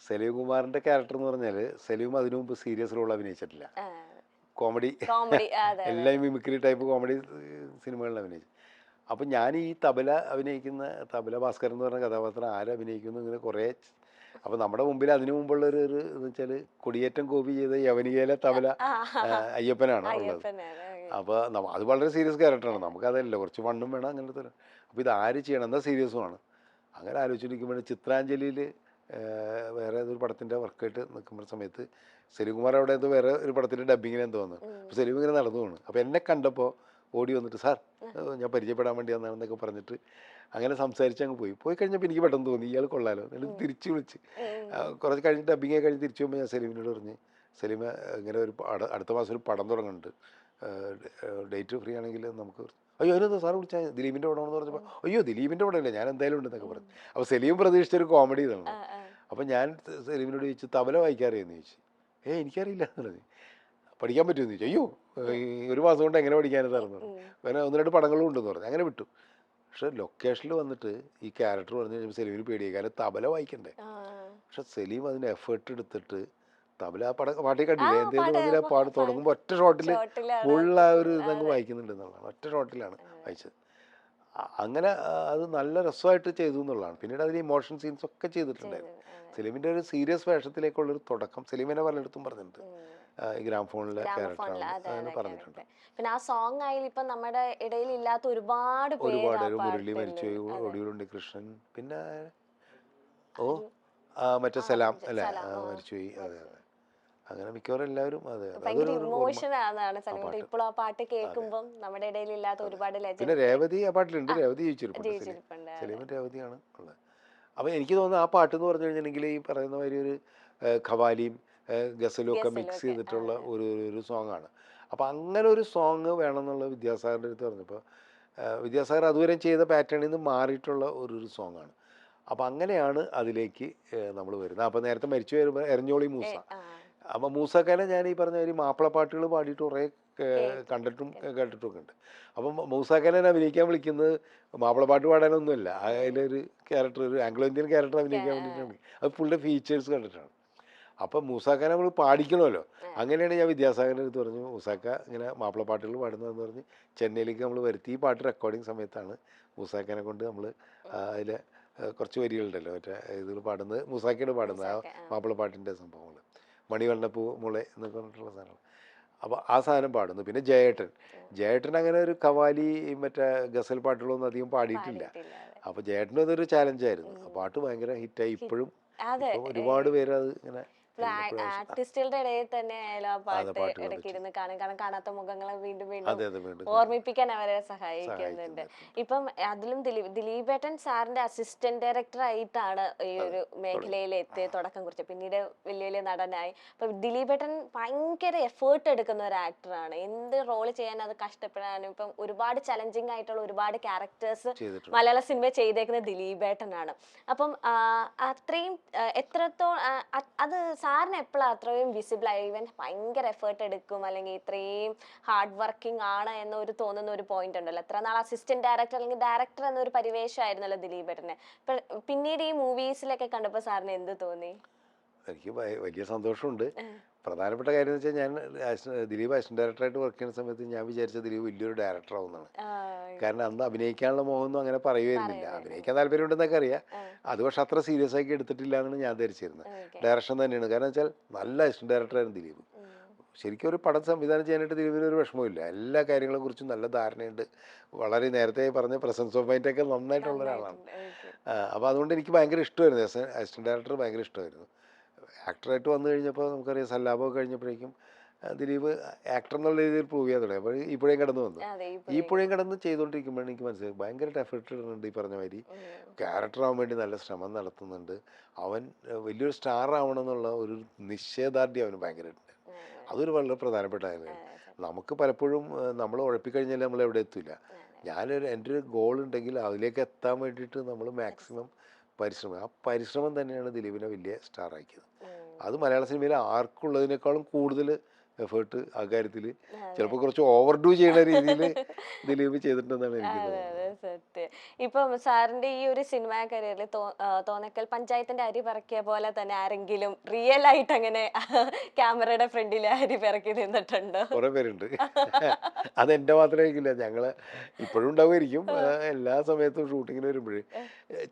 സലീം കുമാറിന്റെ ക്യാരക്ടർ എന്ന് പറഞ്ഞാൽ സലീം അതിനു മുമ്പ് സീരിയസ് റോൾ അഭിനയിച്ചിട്ടില്ല. കോമഡി എല്ലാം മിമിക്രി ടൈപ്പ് കോമഡി സിനിമകളിൽ അഭിനയിച്ചു. അപ്പം ഞാൻ ഈ തബല ഭാസ്കരൻ എന്ന് പറഞ്ഞ കഥാപാത്രം ആരഭിനയിക്കുന്നു ഇങ്ങനെ കുറേ അപ്പോൾ നമ്മുടെ മുമ്പിൽ അതിനു മുമ്പുള്ള ഒരു എന്ന് വെച്ചാൽ കൊടിയേറ്റം കോപ്പി ചെയ്ത യവനികയിലെ തബല അയ്യപ്പനാണ് ഉള്ളത്. അപ്പോൾ അത് വളരെ സീരിയസ് ക്യാരക്ടറാണ്, നമുക്കതല്ല, കുറച്ച് വണ്ണും വേണം അങ്ങനത്തെ. അപ്പോൾ ഇത് ആര് ചെയ്യണം, എന്താ സീരിയസുമാണ്. അങ്ങനെ ആലോചിച്ചിരിക്കുമ്പോൾ ചിത്രാഞ്ജലിയിൽ വേറെ ഏതൊരു പടത്തിൻ്റെ വർക്കായിട്ട് നിൽക്കുന്ന സമയത്ത് സലീംകുമാർ അവിടെ എന്തോ വേറെ ഒരു പടത്തിൻ്റെ ഡബ്ബിങ്ങിന് എന്തോ വന്നു. അപ്പോൾ സലീം ഇങ്ങനെ നടന്നു പോകണം. അപ്പോൾ എന്നെ കണ്ടപ്പോൾ ഓടി വന്നിട്ട് സാർ ഞാൻ പരിചയപ്പെടാൻ വേണ്ടി വന്നാണെന്നൊക്കെ പറഞ്ഞിട്ട് അങ്ങനെ സംസാരിച്ച് അങ്ങ് പോയി കഴിഞ്ഞപ്പോൾ എനിക്ക് പെട്ടെന്ന് തോന്നി ഇയാൾ കൊള്ളാലോ. എന്നിട്ട് തിരിച്ച് വിളിച്ച് കുറച്ച് കഴിഞ്ഞ് ഡബ്ബിങ്ങൊക്കെ കഴിഞ്ഞ് തിരിച്ചു പോകുമ്പോൾ ഞാൻ സലീമിനോട് പറഞ്ഞ് സലീമ ഇങ്ങനെ ഒരു അടുത്ത മാസം ഒരു പടം തുടങ്ങുന്നുണ്ട്, ഡേറ്റ് ഫ്രീ ആണെങ്കിൽ നമുക്ക്. അയ്യോ അതിനെന്താ സാറ് വിളിച്ചാൽ ദിലീപിൻ്റെ പടമാണെന്ന് പറഞ്ഞപ്പോൾ അയ്യോ ദിലീപിൻ്റെ പടമല്ലേ, ഞാൻ എന്തായാലും ഉണ്ടെന്നൊക്കെ പറഞ്ഞു. അപ്പോൾ സലീം പ്രതീക്ഷിച്ചൊരു കോമഡി ഇതാണ്. അപ്പോൾ ഞാൻ സലീമിനോട് ചോദിച്ചു തബല വായിക്കാറിയെന്ന് ചോദിച്ചു. എനിക്കറിയില്ല എന്നുള്ളത്. പഠിക്കാൻ പറ്റുമെന്ന് ചോദിച്ചു. അയ്യോ ഒരു മാസം കൊണ്ട് എങ്ങനെ പഠിക്കാനെന്ന് പറഞ്ഞു. വേറെ 1-2 പടങ്ങളും ഉണ്ടെന്ന് പറഞ്ഞു. അങ്ങനെ വിട്ടു. പക്ഷെ ലൊക്കേഷനിൽ വന്നിട്ട് ഈ ക്യാരക്ടർ പറഞ്ഞു കഴിഞ്ഞപ്പോൾ സലീമിന് പേടിയായി, കാരണം തബല വായിക്കണ്ടേ. പക്ഷെ സലീം അതിന് എഫേർട്ട് എടുത്തിട്ട് തബല ആ പാട്ടി കണ്ടില്ലേ എന്തേലും അതിലെ പാട് തുടങ്ങുമ്പോൾ ഒറ്റ ഷോട്ടിൽ ഫുൾ ആ ഒരു ഇതങ്ങ് വായിക്കുന്നുണ്ട് എന്നുള്ളതാണ്. ഒറ്റ ഷോട്ടിലാണ് വായിച്ചത്. അങ്ങനെ അത് നല്ല രസമായിട്ട് ചെയ്തു എന്നുള്ളതാണ്. പിന്നീട് അതിൽ ഇമോഷൻ സീൻസ് ഒക്കെ ചെയ്തിട്ടുണ്ടായിരുന്നു. സലീമിൻ്റെ ഒരു സീരിയസ് വേഷത്തിലേക്കുള്ളൊരു തുടക്കം സലീമിനെ പലയിടത്തും പറഞ്ഞിട്ടുണ്ട്. ഈ ഗ്രാംഫോണിലെ ക്യാരക്ടറാണ് അങ്ങനെ പറഞ്ഞിട്ടുണ്ട്. പിന്നെ ആ സോങ് ആയാലും ഇപ്പം നമ്മുടെ ഇടയിൽ ഇല്ലാത്ത ഒരുപാട് മുരളി മരിച്ചുപോയി, ഒടിയൂരുണ്ടി കൃഷ്ണൻ, പിന്നെ മറ്റേ സലാം അല്ലേ മരിച്ചുപോയി. അതെ അതെ, അങ്ങനെ മിക്കവാറും എല്ലാവരും. അതെ, ഇമോഷൻ ആണ് സലീമിന്റെ. ഇപ്പോൾ ആ പാട്ട് കേൾക്കുമ്പോൾ നമ്മുടെ ഇടയിൽ ഇല്ലാത്ത ഒരുപാട് പിന്നെ രേവതി ആ പാട്ടിലുണ്ട്. രേവതി ജീവിച്ചിരിപ്പുണ്ട്. സലീമിൻ രേവതിയാണ് ഉള്ളത്. അപ്പം എനിക്ക് തോന്നുന്നു ആ പാട്ട് എന്ന് പറഞ്ഞു കഴിഞ്ഞിട്ടുണ്ടെങ്കിൽ ഈ പറയുന്ന മാതിരി ഒരു ഖവാലിയും ഗസലും ഒക്കെ മിക്സ് ചെയ്തിട്ടുള്ള ഒരു സോങ്ങാണ്. അപ്പോൾ അങ്ങനെ ഒരു സോങ് വേണമെന്നുള്ള വിദ്യാസാഗറിൻ്റെ അടുത്ത് പറഞ്ഞപ്പോൾ വിദ്യാസാഗർ അതുവരെ ചെയ്ത പാറ്റേണിൽ നിന്ന് മാറിയിട്ടുള്ള ഒരു സോങ്ങാണ്. അപ്പോൾ അങ്ങനെയാണ് അതിലേക്ക് നമ്മൾ വരുന്നത്. അപ്പോൾ നേരത്തെ മരിച്ചു വരുമ്പോൾ എരഞ്ഞോളി മൂസ. അപ്പോൾ മൂസക്കാനെ ഞാൻ ഈ പറഞ്ഞ ഒരു മാപ്പിളപ്പാട്ടുകൾ പാടിയിട്ട് കുറേ കണ്ടിട്ടും കേട്ടിട്ടുമൊക്കെ ഉണ്ട്. അപ്പം മൂസാക്കാനെ അഭിനയിക്കാൻ വിളിക്കുന്നത് മാപ്പിളപ്പാട്ട് പാടാനൊന്നുമല്ല, അതിലൊരു ക്യാരക്ടർ, ഒരു ആംഗ്ലോ ഇന്ത്യൻ ക്യാരക്ടർ അഭിനയിക്കാൻ വേണ്ടിയിട്ടാണ്. അത് പുള്ളിയുടെ ഫീച്ചേഴ്സ് കണ്ടിട്ടാണ്. അപ്പം മൂസാക്കാനെ നമ്മൾ പാടിക്കണമല്ലോ. അങ്ങനെയാണ് ഞാൻ വിദ്യാസാഗറിൻ്റെ അടുത്ത് പറഞ്ഞു മൂസാക്ക ഇങ്ങനെ മാപ്പിളപ്പാട്ടുകൾ പാടുന്നതെന്ന് പറഞ്ഞ് ചെന്നൈയിലേക്ക് നമ്മൾ വരുത്തി. ഈ പാട്ട് റെക്കോർഡിങ് സമയത്താണ് മൂസാക്കാനെ കൊണ്ട് നമ്മൾ അതിൽ കുറച്ച് വരികളുണ്ടല്ലോ മറ്റേ ഇതിൽ പാടുന്നത്, മൂസാക്കയോട് പാടുന്നത് ആ മാപ്പിളപ്പാട്ടിൻ്റെ സംഭവങ്ങൾ, മണിവണ്ണപ്പൂ മുളെ എന്നൊക്കെ പറഞ്ഞിട്ടുള്ള സാധനങ്ങൾ. അപ്പോൾ ആ സാധനം പാടുന്നു. പിന്നെ ജയേട്ടൻ അങ്ങനെ ഒരു ഖവാലി മറ്റേ ഗസൽ പാട്ടുകളൊന്നും അധികം പാടിയിട്ടില്ല. അപ്പോൾ ജയേട്ടനും അതൊരു ചാലഞ്ചായിരുന്നു. ആ പാട്ട് ഭയങ്കര ഹിറ്റായി. ഇപ്പോഴും ഒരുപാട് പേര് അത് ഇങ്ങനെ ആർട്ടിസ്റ്റുകളുടെ ഇടയിൽ തന്നെ ആയാലും ആ പാട്ട് ഇടയ്ക്ക് ഇരുന്ന് കാണും. കാരണം കാണാത്ത മുഖങ്ങളെ വീണ്ടും വീണ്ടും ഓർമ്മിപ്പിക്കാൻ അവരെ സഹായിക്കുന്നുണ്ട്. ഇപ്പം അതിലും ദിലീപേട്ടൻ സാറിന്റെ അസിസ്റ്റന്റ് ഡയറക്ടർ ആയിട്ടാണ് ഈ ഒരു മേഖലയിൽ എത്തി തുടക്കം കുറിച്ചത്. പിന്നീട് വലിയ വലിയ നടനായി. അപ്പൊ ദിലീപേട്ടൻ ഭയങ്കര എഫേർട്ട് എടുക്കുന്ന ഒരു ആക്ടറാണ്. എന്ത് റോള് ചെയ്യാൻ അത് കഷ്ടപ്പെടാനും ഇപ്പം ഒരുപാട് ചലഞ്ചിങ് ആയിട്ടുള്ള ഒരുപാട് ക്യാരക്ടേഴ്സ് മലയാള സിനിമ ചെയ്തേക്കുന്ന ദിലീപേട്ടനാണ്. അപ്പം അത്രയും എത്രത്തോളം അത് സാറിന് എപ്പോഴാണ് അത്രയും വിസിബിൾ ആയി, ഇവൻ ഭയങ്കര എഫേർട്ട് എടുക്കും അല്ലെങ്കിൽ ഇത്രയും ഹാർഡ് വർക്കിംഗ് ആണ് എന്നൊരു തോന്നുന്ന ഒരു പോയിന്റ് ഉണ്ടല്ലോ. എത്ര നാൾ അസിസ്റ്റന്റ് ഡയറക്ടർ അല്ലെങ്കിൽ ഡയറക്ടർ എന്നൊരു പരിവേഷമായിരുന്നല്ലോ ദിലീപേട്ടന്. പിന്നീട് ഈ മൂവീസിലൊക്കെ കണ്ടപ്പോൾ സാറിന് എന്ത് തോന്നി? എനിക്ക് വലിയ സന്തോഷമുണ്ട്. പ്രധാനപ്പെട്ട കാര്യം എന്ന് വെച്ചാൽ ഞാൻ ദിലീപ് അസിസ്റ്റന്റ് ഡയറക്ടറായിട്ട് വർക്ക് ചെയ്യുന്ന സമയത്ത് ഞാൻ വിചാരിച്ച ദിലീപ് വലിയൊരു ഡയറക്ടർ ആവുന്നതാണ്. കാരണം അന്ന് അഭിനയിക്കാനുള്ള മോഹമൊന്നും അങ്ങനെ പറയുമായിരുന്നില്ല. അഭിനയിക്കാൻ താല്പര്യം ഉണ്ടെന്നൊക്കെ അറിയാം. അത് പക്ഷെ അത്ര സീരിയസ് ആക്കി എടുത്തിട്ടില്ല എന്നാണ് ഞാൻ ധരിച്ചിരുന്നത്. ഡയറക്ഷൻ തന്നെയാണ്. കാരണം വെച്ചാൽ നല്ല അസിസ്റ്റന്റ് ഡയറക്ടറായിരുന്നു ദിലീപ്. ശരിക്കും ഒരു പടം സംവിധാനം ചെയ്യാനായിട്ട് ദിലീപിന് ഒരു വിഷമമില്ല. എല്ലാ കാര്യങ്ങളെക്കുറിച്ചും നല്ല ധാരണയുണ്ട്. വളരെ നേരത്തെ പറഞ്ഞ പ്രസൻസ് ഓഫ് മൈൻഡൊക്കെ നന്നായിട്ടുള്ള ഒരാളാണ്. അപ്പോൾ അതുകൊണ്ട് എനിക്ക് ഭയങ്കര ഇഷ്ടമായിരുന്നു. അസിസ്റ്റന്റ് ഡയറക്ടർ ഭയങ്കര ഇഷ്ടമായിരുന്നു. ആക്ടറായിട്ട് വന്നു കഴിഞ്ഞപ്പോൾ നമുക്കറിയാം സല്ലാപമൊക്കെ കഴിഞ്ഞപ്പോഴേക്കും ദിലീപ് ആക്ടർ എന്നുള്ള രീതിയിൽ പ്രൂവ് ചെയ്യാൻ തുടങ്ങി. അപ്പോൾ ഇപ്പോഴേയും കടന്നു വന്നു. ഇപ്പോഴേയും കടന്ന് ചെയ്തുകൊണ്ടിരിക്കുമ്പോഴാണ് എനിക്ക് മനസ്സിലായി ഭയങ്കര എഫേർട്ട് ഇടുന്നുണ്ട്. ഈ പറഞ്ഞ മാതിരി ക്യാരക്ടറാവാൻ വേണ്ടി നല്ല ശ്രമം നടത്തുന്നുണ്ട്. അവൻ വലിയൊരു സ്റ്റാർ ആവണമെന്നുള്ള ഒരു നിശ്ചയദാർഢ്യം അവന് ഭയങ്കരമായിട്ടുണ്ട്. അതൊരു വളരെ പ്രധാനപ്പെട്ട കാര്യമാണ്. നമുക്ക് പലപ്പോഴും നമ്മൾ ഉഴപ്പിക്കഴിഞ്ഞാൽ നമ്മൾ എവിടെ എത്തില്ല. എൻ്റെ ഒരു ഗോൾ ഉണ്ടെങ്കിൽ അതിലേക്ക് എത്താൻ വേണ്ടിയിട്ട് നമ്മൾ മാക്സിമം ആ പരിശ്രമം തന്നെയാണ് ദിലീപിനെ വലിയ സ്റ്റാർ ആക്കിയത്. അത് മലയാള സിനിമയിൽ ആർക്കുള്ളതിനേക്കാളും കൂടുതൽ എഫേർട്ട് ആ കാര്യത്തിൽ ചിലപ്പോൾ കുറച്ച് ഓവർഡു ചെയ്യുന്ന രീതിയിൽ ദിലീപ് ചെയ്തിട്ടുണ്ടെന്നാണ് എനിക്ക് അതെ തോന്നുന്നത്. അതെ സത്യം. ഇപ്പം സാറിന്റെ ഈ ഒരു സിനിമാ കരിയറിൽ തോന്നക്കൽ പഞ്ചായത്തിന്റെ അരി പറക്കിയ പോലെ തന്നെ ആരെങ്കിലും റിയൽ ആയിട്ട് അങ്ങനെ ക്യാമറയുടെ ഫ്രണ്ടിൽ അരി പിറക്കി നിന്നിട്ടുണ്ടോ? കുറേ പേരുണ്ട്. അതെൻ്റെ മാത്രമായിരിക്കില്ല, ഞങ്ങള് ഇപ്പോഴും ഉണ്ടാവുമായിരിക്കും. എല്ലാ സമയത്തും ഷൂട്ടിങ്ങിന് വരുമ്പോഴേ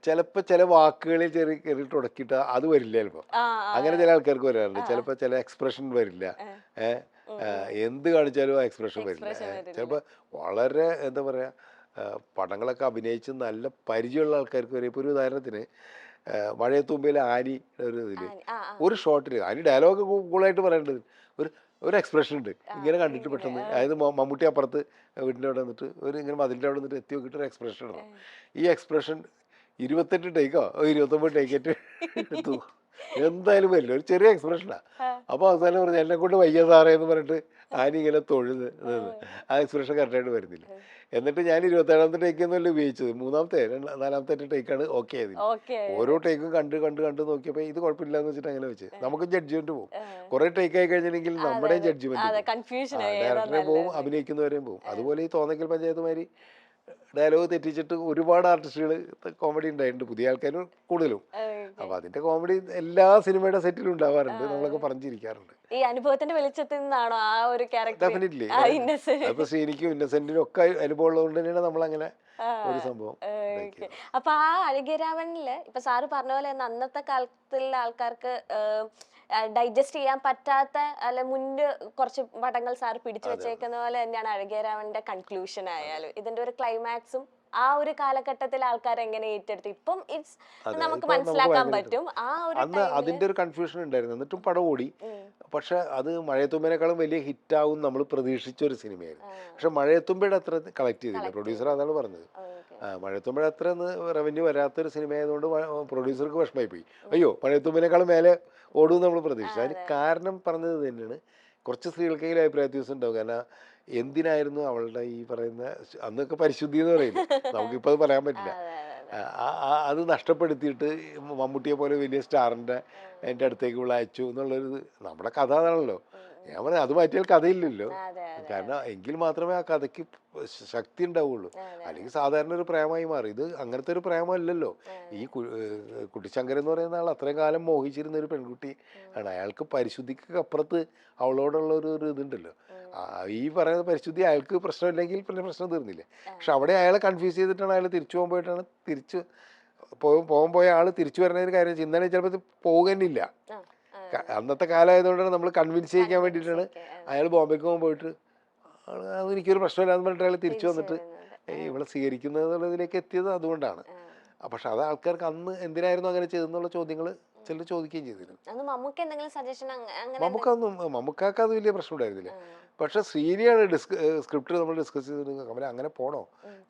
ചിലപ്പോൾ ചില വാക്കുകളിൽ ചെറിയ തുടക്കിയിട്ട് അത് വരില്ല ചിലപ്പോൾ. ആ അങ്ങനെ ചില ആൾക്കാർക്ക് വരാറുണ്ട്. ചിലപ്പോൾ ചില എക്സ്പ്രഷൻ വരില്ല. എന്ത് കാണിച്ചാലും ആ എക്സ്പ്രഷൻ വരില്ല. ചിലപ്പോൾ വളരെ എന്താ പറയുക, പടങ്ങളൊക്കെ അഭിനയിച്ച് നല്ല പരിചയമുള്ള ആൾക്കാർക്ക് വരെ. ഇപ്പോൾ ഒരു ഉദാഹരണത്തിന് മഴയത്തുമ്പിലെ ആനിയുടെ ഒരു ഇതിൽ ഒരു ഷോട്ടിൽ ആനി ഡയലോഗ് കൂളായിട്ട് പറയേണ്ടത് ഒരു എക്സ്പ്രഷൻ ഉണ്ട് ഇങ്ങനെ കണ്ടിട്ട് പെട്ടെന്ന്. അതായത് മമ്മൂട്ടി അപ്പുറത്ത് വീടിൻ്റെ അവിടെ വന്നിട്ട് ഇങ്ങനെ മതിലിൻ്റെ അവിടെ വന്നിട്ട് എത്തി നോക്കിയിട്ട് ഒരു എക്സ്പ്രഷൻ ഇടണം. ഈ എക്സ്പ്രഷൻ 28 ടേക്കോ 29 ടേക്കായിട്ട് എടുത്തു, എന്തായാലും വരില്ല. ഒരു ചെറിയ എക്സ്പ്രഷനാണ്. അപ്പോൾ അവസാനം പറഞ്ഞു എന്നെ കൊണ്ട് വയ്യ സാറേ എന്ന് പറഞ്ഞിട്ട് ആനി ഇങ്ങനെ തൊഴുത് ആ എക്സ്പ്രഷൻ കറക്റ്റായിട്ട് വരുന്നില്ല. എന്നിട്ട് ഞാൻ 27ാമത്തെ ടേക്ക് എന്നല്ല ഉപയോഗിച്ചത്, 3ാമത്തെ 4ാമത്തെ ടേക്കാണ് ഓക്കെ ആയത്. ഓരോ ടേക്കും കണ്ട് നോക്കിയപ്പോൾ ഇത് കുഴപ്പമില്ല എന്ന് വെച്ചിട്ട് അങ്ങനെ വെച്ച് നമുക്ക് ജഡ്ജ്മെന്റ് പോകും. കുറെ ടേക്ക് ആയി കഴിഞ്ഞിട്ടുണ്ടെങ്കിൽ നമ്മുടെ ജഡ്ജ്മെന്റ് ഡയറക്ടറെ പോവും, അഭിനയിക്കുന്നവരെയും പോവും. അതുപോലെ ഈ തോന്നക്കൽ പഞ്ചായത്ത് മാതിരി ഡയലോഗ് തെറ്റിച്ചിട്ട് ഒരുപാട് ആർട്ടിസ്റ്റുകൾ കോമഡി ഉണ്ടായിട്ടുണ്ട്, പുതിയ ആൾക്കാരും കൂടുതലും. അപ്പൊ അതിന്റെ കോമഡി എല്ലാ സിനിമയുടെ സെറ്റിലും ഉണ്ടാവാറുണ്ട്, നമ്മളൊക്കെ പറഞ്ഞിരിക്കാറുണ്ട്. ഈ അനുഭവത്തിന്റെ വെളിച്ചത്തിൽ നിന്നാണോ ആ ഒരു ക്യാരക്ടർ? ഡെഫിനറ്റ്ലി. അപ്പൊ ശ്രീനിക്കും ഇന്നസെന്റിനും ഒക്കെ അനുഭവം ഉള്ളതുകൊണ്ട് തന്നെയാണ് നമ്മളങ്ങനെ ഒരു സംഭവം. അപ്പൊ ആ അഴകിയരാവണില് ഇപ്പൊ സാറ് പറഞ്ഞ പോലെ അന്നത്തെ കാലത്തുള്ള ആൾക്കാർക്ക് ഡൈജസ്റ്റ് ചെയ്യാൻ പറ്റാത്ത അല്ലെ മുന്നേ കുറച്ച് പടങ്ങൾ സാർ പിടിച്ചു വെച്ചേക്കുന്ന പോലെ തന്നെയാണ് അഴകിയരാവണിന്റെ കൺക്ലൂഷൻ ആയാലും ഇതിന്റെ ഒരു ക്ലൈമാക്സും ആ ഒരു കാലഘട്ടത്തിൽ ആൾക്കാർ എങ്ങനെ ഏറ്റെടുത്തു ഇപ്പം നമുക്ക് മനസ്സിലാക്കാൻ പറ്റും. ആ ഒരു അന്ന് അതിന്റെ ഒരു കൺഫ്യൂഷൻ ഉണ്ടായിരുന്നു. എന്നിട്ടും പടം ഓടി. പക്ഷെ അത് മഴയത്തുമ്പേനേക്കാളും വലിയ ഹിറ്റാവും നമ്മൾ പ്രതീക്ഷിച്ച ഒരു സിനിമയായിരുന്നു. പക്ഷെ മഴയത്തുമ്പയുടെ അത്ര കളക്ട് ചെയ്തില്ല. പ്രൊഡ്യൂസർ അതാണ് പറഞ്ഞത്, മഴയത്തുമ്പഴ അത്ര റവന്യൂ വരാത്തൊരു സിനിമ ആയതുകൊണ്ട് പ്രൊഡ്യൂസർക്ക് വിഷമമായി പോയി. അയ്യോ മഴയത്തുമ്പേനേക്കാളും മേലെ ഓടും നമ്മൾ പ്രതീക്ഷിച്ചു. അതിന് കാരണം പറഞ്ഞത് തന്നെയാണ്, കുറച്ച് സ്ത്രീകൾക്കെങ്കിലും അഭിപ്രായ വ്യത്യാസം ഉണ്ടാവും. കാരണം എന്തിനായിരുന്നു അവളുടെ ഈ പറയുന്ന അന്നൊക്കെ പരിശുദ്ധി എന്ന് പറയില്ല, നമുക്കിപ്പോൾ അത് പറയാൻ പറ്റില്ല. അത് നഷ്ടപ്പെടുത്തിയിട്ട് മമ്മൂട്ടിയെ പോലെ വലിയ സ്റ്റാറിൻ്റെ എൻ്റെ അടുത്തേക്ക് വിളയച്ചു എന്നുള്ളൊരു നമ്മുടെ കഥ അതാണല്ലോ. ഞാൻ പറയാം അത് മാറ്റിയാൽ കഥയില്ലല്ലോ. കാരണം എങ്കിൽ മാത്രമേ ആ കഥയ്ക്ക് ശക്തി ഉണ്ടാവുള്ളൂ. അല്ലെങ്കിൽ സാധാരണ ഒരു പ്രേമമായി മാറി. ഇത് അങ്ങനത്തെ ഒരു പ്രേമമല്ലല്ലോ. ഈ കുട്ടിശങ്കരൻ എന്ന് പറയുന്ന ആൾ അത്രയും കാലം മോഹിച്ചിരുന്ന ഒരു പെൺകുട്ടി ആണ്. അയാൾക്ക് പരിശുദ്ധിക്ക് അപ്പുറത്ത് അവളോടുള്ള ഒരു ഇതുണ്ടല്ലോ. ഈ പറയുന്ന പരിശുദ്ധി അയാൾക്ക് പ്രശ്നമില്ലെങ്കിൽ പിന്നെ പ്രശ്നം തീർന്നില്ലേ. പക്ഷെ അവിടെ അയാളെ കൺഫ്യൂസ് ചെയ്തിട്ടാണ് അയാൾ തിരിച്ചു പോകുമ്പോയിട്ടാണ് പോയ ആൾ തിരിച്ചു വരുന്നതിന് കാര്യം ഇന്നലെ ചിലപ്പോൾ പോകുന്നില്ല. അന്നത്തെ കാലമായതുകൊണ്ടാണ് നമ്മൾ കൺവിൻസ് ചെയ്യിക്കാൻ വേണ്ടിയിട്ടാണ് അയാൾ ബോംബെക്ക് പോയിട്ട് അതെനിക്കൊരു പ്രശ്നമില്ലാന്ന് പറഞ്ഞിട്ട് അയാൾ തിരിച്ചു വന്നിട്ട് ഇവിടെ സ്വീകരിക്കുന്നത് എന്നുള്ളതിലേക്ക് എത്തിയത് അതുകൊണ്ടാണ്. പക്ഷെ അത് ആൾക്കാർക്ക് അന്ന് എന്തിനായിരുന്നു അങ്ങനെ ചെയ്തെന്നുള്ള ചോദ്യങ്ങൾ ചിലർ ചോദിക്കുകയും ചെയ്തിരുന്നു. മമ്മൂക്കാക്ക് അത് വലിയ പ്രശ്നം ഉണ്ടായിരുന്നില്ല. പക്ഷെ ശ്രീനിയാണ് സ്ക്രിപ്റ്റ് നമ്മൾ ഡിസ്കസ് ചെയ്തിട്ട് കമല അങ്ങനെ പോണോ,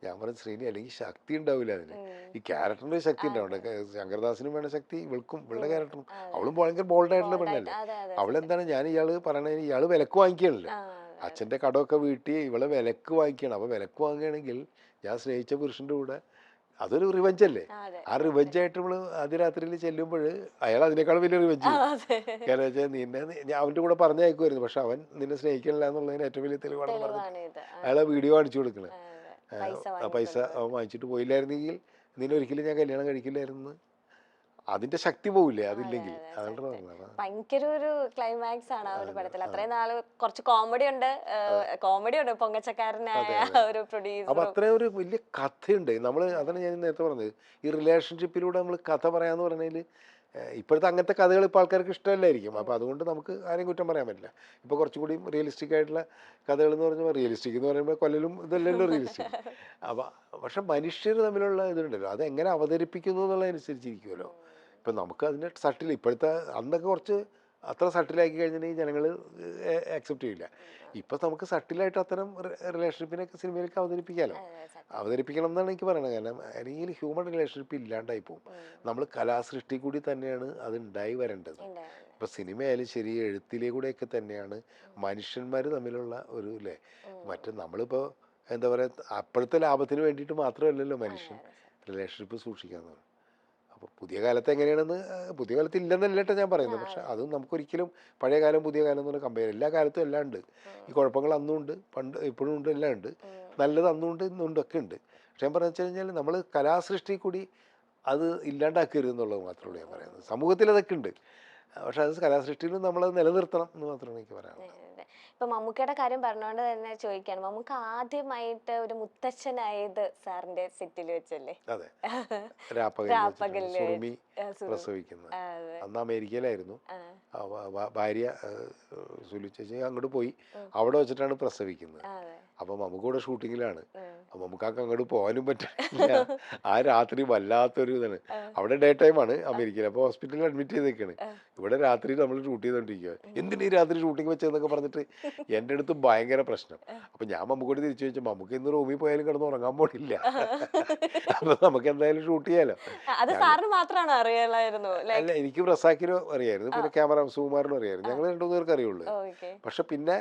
ഞാൻ പറഞ്ഞു ശ്രീനി അല്ലെങ്കിൽ ശക്തി ഉണ്ടാവില്ല അതിന്, ഈ ക്യാരക്ടറിന് ശക്തി ഉണ്ടാവണ്ടേ. ശങ്കർദാസിനും വേണ്ട ശക്തി ഇവൾക്കും, ഇവളുടെ ക്യാരക്ടറും. അവളും ഭയങ്കര ബോൾഡായിട്ടുള്ള പെണ്ണല്ലേ. അവളെന്താണ് ഞാൻ പറയണത്, ഇയാൾ വിലക്ക് വാങ്ങിക്കുകയാണല്ലോ, അച്ഛൻ്റെ കടമൊക്കെ വീട്ടി ഇവളെ വിലക്ക് വാങ്ങിക്കുകയാണ്. അപ്പോൾ വിലക്ക് വാങ്ങുകയാണെങ്കിൽ ഞാൻ സ്നേഹിച്ച പുരുഷൻ്റെ കൂടെ അതൊരു റിവഞ്ച് അല്ലേ. ആ റിവഞ്ചായിട്ട് നമ്മൾ ആദ്യ രാത്രിയിൽ ചെല്ലുമ്പോൾ അയാൾ അതിനേക്കാളും വലിയ റിവഞ്ച് ചെയ്യും. കാരണം വെച്ചാൽ നിന്നെ അവൻ്റെ കൂടെ പറഞ്ഞയക്കുമായിരുന്നു, പക്ഷെ അവൻ നിന്നെ സ്നേഹിക്കണില്ല എന്നുള്ളതിന് ഏറ്റവും വലിയ തെളിവാണെന്ന് പറഞ്ഞിട്ട് അയാളെ വീഡിയോ കാണിച്ചു കൊടുക്കണേ. പൈസ അവൻ വാങ്ങിച്ചിട്ട് പോയില്ലായിരുന്നെങ്കിൽ നിന്നെ ഒരിക്കലും ഞാൻ കല്യാണം കഴിക്കില്ലായിരുന്നു. അതിന്റെ ശക്തി പോവില്ലേ അതില്ലെങ്കിൽ. ഭയങ്കര ഒരു ക്ലൈമാക്സ് ആണ് ആ ഒരു പടത്തിൽ. അത്രയും നാള് കുറച്ച് കോമഡി ഉണ്ട് പൊങ്ങച്ചക്കാരനായ ഒരു പ്രൊഡ്യൂസർ. അപ്പൊ അത്രയും ഒരു വലിയ കഥയുണ്ട്. നമ്മൾ അതാണ് ഞാൻ നേരത്തെ പറഞ്ഞത്, ഈ റിലേഷൻഷിപ്പിലൂടെ നമ്മൾ കഥ പറയാന്ന് പറഞ്ഞാൽ ഇപ്പോഴത്തെ അങ്ങനത്തെ കഥകൾ ഇപ്പോൾ ആൾക്കാർക്ക് ഇഷ്ടമല്ലായിരിക്കും. അപ്പോൾ അതുകൊണ്ട് നമുക്ക് ആരെയും കുറ്റം പറയാൻ പറ്റില്ല. ഇപ്പോൾ കുറച്ചുകൂടി റിയലിസ്റ്റിക് ആയിട്ടുള്ള കഥകൾ എന്ന് പറഞ്ഞാൽ, റിയലിസ്റ്റിക് എന്ന് പറയുമ്പോൾ കൊല്ലലും ഇതല്ലല്ലോ റിയലിസ്റ്റിക്. പക്ഷെ മനുഷ്യർ തമ്മിലുള്ള ഇതുണ്ടല്ലോ, അത് എങ്ങനെ അവതരിപ്പിക്കുന്നു എന്നുള്ളതനുസരിച്ചിരിക്കുമല്ലോ. ഇപ്പം നമുക്ക് അതിൻ്റെ സട്ടിൽ ഇപ്പോഴത്തെ അന്നൊക്കെ കുറച്ച് അത്ര സട്ടിലാക്കി കഴിഞ്ഞിട്ടുണ്ടെങ്കിൽ ജനങ്ങൾ ആക്സെപ്റ്റ് ചെയ്യില്ല. ഇപ്പം നമുക്ക് സട്ടിലായിട്ട് അത്തരം റിലേഷൻഷിപ്പിനൊക്കെ സിനിമയിലേക്ക് അവതരിപ്പിക്കണം എന്നാണ് എനിക്ക് പറയുന്നത്. കാരണം അല്ലെങ്കിൽ ഹ്യൂമൻ റിലേഷൻഷിപ്പ് ഇല്ലാണ്ടായി പോകും. നമ്മൾ കലാസൃഷ്ടി കൂടി തന്നെയാണ് അത് ഉണ്ടായി വരേണ്ടത്. ഇപ്പം സിനിമയായാലും ശരി, എഴുത്തിലെ കൂടെയൊക്കെ തന്നെയാണ് മനുഷ്യന്മാർ തമ്മിലുള്ള ഒരു അല്ലേ. മറ്റേ നമ്മളിപ്പോൾ എന്താ പറയുക, അപ്പോഴത്തെ ലാഭത്തിന് വേണ്ടിയിട്ട് മാത്രമല്ലല്ലോ മനുഷ്യൻ റിലേഷൻഷിപ്പ് സൂക്ഷിക്കാന്ന്. അപ്പോൾ പുതിയ കാലത്ത് എങ്ങനെയാണെന്ന് പുതിയ കാലത്ത് ഇല്ലെന്നല്ല കേട്ടോ ഞാൻ പറയുന്നത്. പക്ഷെ അതും നമുക്കൊരിക്കലും പഴയ കാലം പുതിയ കാലം എന്നുള്ള കമ്പയർ, എല്ലാ കാലത്തും എല്ലാം ഉണ്ട്. ഈ കുഴപ്പങ്ങൾ അന്നും ഉണ്ട്, പണ്ട് ഇപ്പോഴും ഉണ്ട്, എല്ലാം ഉണ്ട്. നല്ലത് അന്നും ഉണ്ട്, ഇന്നുണ്ട്, ഒക്കെ ഉണ്ട്. പക്ഷെ ഞാൻ പറഞ്ഞു വെച്ച് കഴിഞ്ഞാൽ നമ്മൾ കലാസൃഷ്ടി കൂടി അത് ഇല്ലാണ്ടാക്കരുത് എന്നുള്ളത് മാത്രമേ ഉള്ളൂ ഞാൻ പറയുന്നത്. സമൂഹത്തിൽ അതൊക്കെ ഉണ്ട്, പക്ഷെ അത് കലാസൃഷ്ടിയിലും നമ്മളത് നിലനിർത്തണം എന്ന് മാത്രമാണ് എനിക്ക് പറയാനുള്ളത്. ഇപ്പൊ മമ്മൂക്കയുടെ കാര്യം പറഞ്ഞുകൊണ്ട് തന്നെ ചോദിക്കാണ്, മമ്മൂക്ക ആദ്യമായിട്ട് ഒരു മുത്തച്ഛനായത് സാറിന്റെ സെറ്റിൽ വെച്ചല്ലേ? അതെ, രാപ്പകലിൽ സുറുമി പ്രസവിക്കുന്നത്. അന്ന് അമേരിക്കയിലായിരുന്നു ഭാര്യ സുലു ചേച്ചി, അങ്ങോട്ട് പോയി, അവിടെ വെച്ചിട്ടാണ് പ്രസവിക്കുന്നത്. അപ്പൊ നമുക്ക് കൂടെ ഷൂട്ടിങ്ങിലാണ്. അപ്പൊ നമുക്കൊക്കെ അങ്ങോട്ട് പോകാനും പറ്റില്ല. ആ രാത്രി വല്ലാത്തൊരു ഇതാണ്. അവിടെ ഡേ ടൈമാണ് അമേരിക്കയിൽ, അപ്പൊ ഹോസ്പിറ്റലിൽ അഡ്മിറ്റ് ചെയ്തേക്കാണ്. ഇവിടെ രാത്രി നമ്മൾ ഷൂട്ട് ചെയ്തോണ്ടിരിക്കുക. എന്തിനീ രാത്രി ഷൂട്ടിങ് വെച്ചതെന്നൊക്കെ പറഞ്ഞിട്ട് എൻ്റെ അടുത്ത് ഭയങ്കര പ്രശ്നം. അപ്പൊ ഞാൻ മമ്മൂക്കോട് തിരിച്ചു ചോദിച്ചു, മമ്മൂക്ക് ഇന്ന് റൂമിൽ പോയാലും കിടന്ന് ഉറങ്ങാൻ പോണില്ല, അപ്പൊ നമുക്ക് എന്തായാലും ഷൂട്ട് ചെയ്യാലോ. അത് സാറിന് മാത്രമാണ് അറിയാമായിരുന്നു? അല്ല, എനിക്ക് റസാക്കിനും അറിയായിരുന്നു, പിന്നെ ക്യാമറ സുകുമാരനും അറിയായിരുന്നു. ഞങ്ങൾ 2 പേർക്ക് അറിയുള്ളൂ. പക്ഷെ പിന്നെ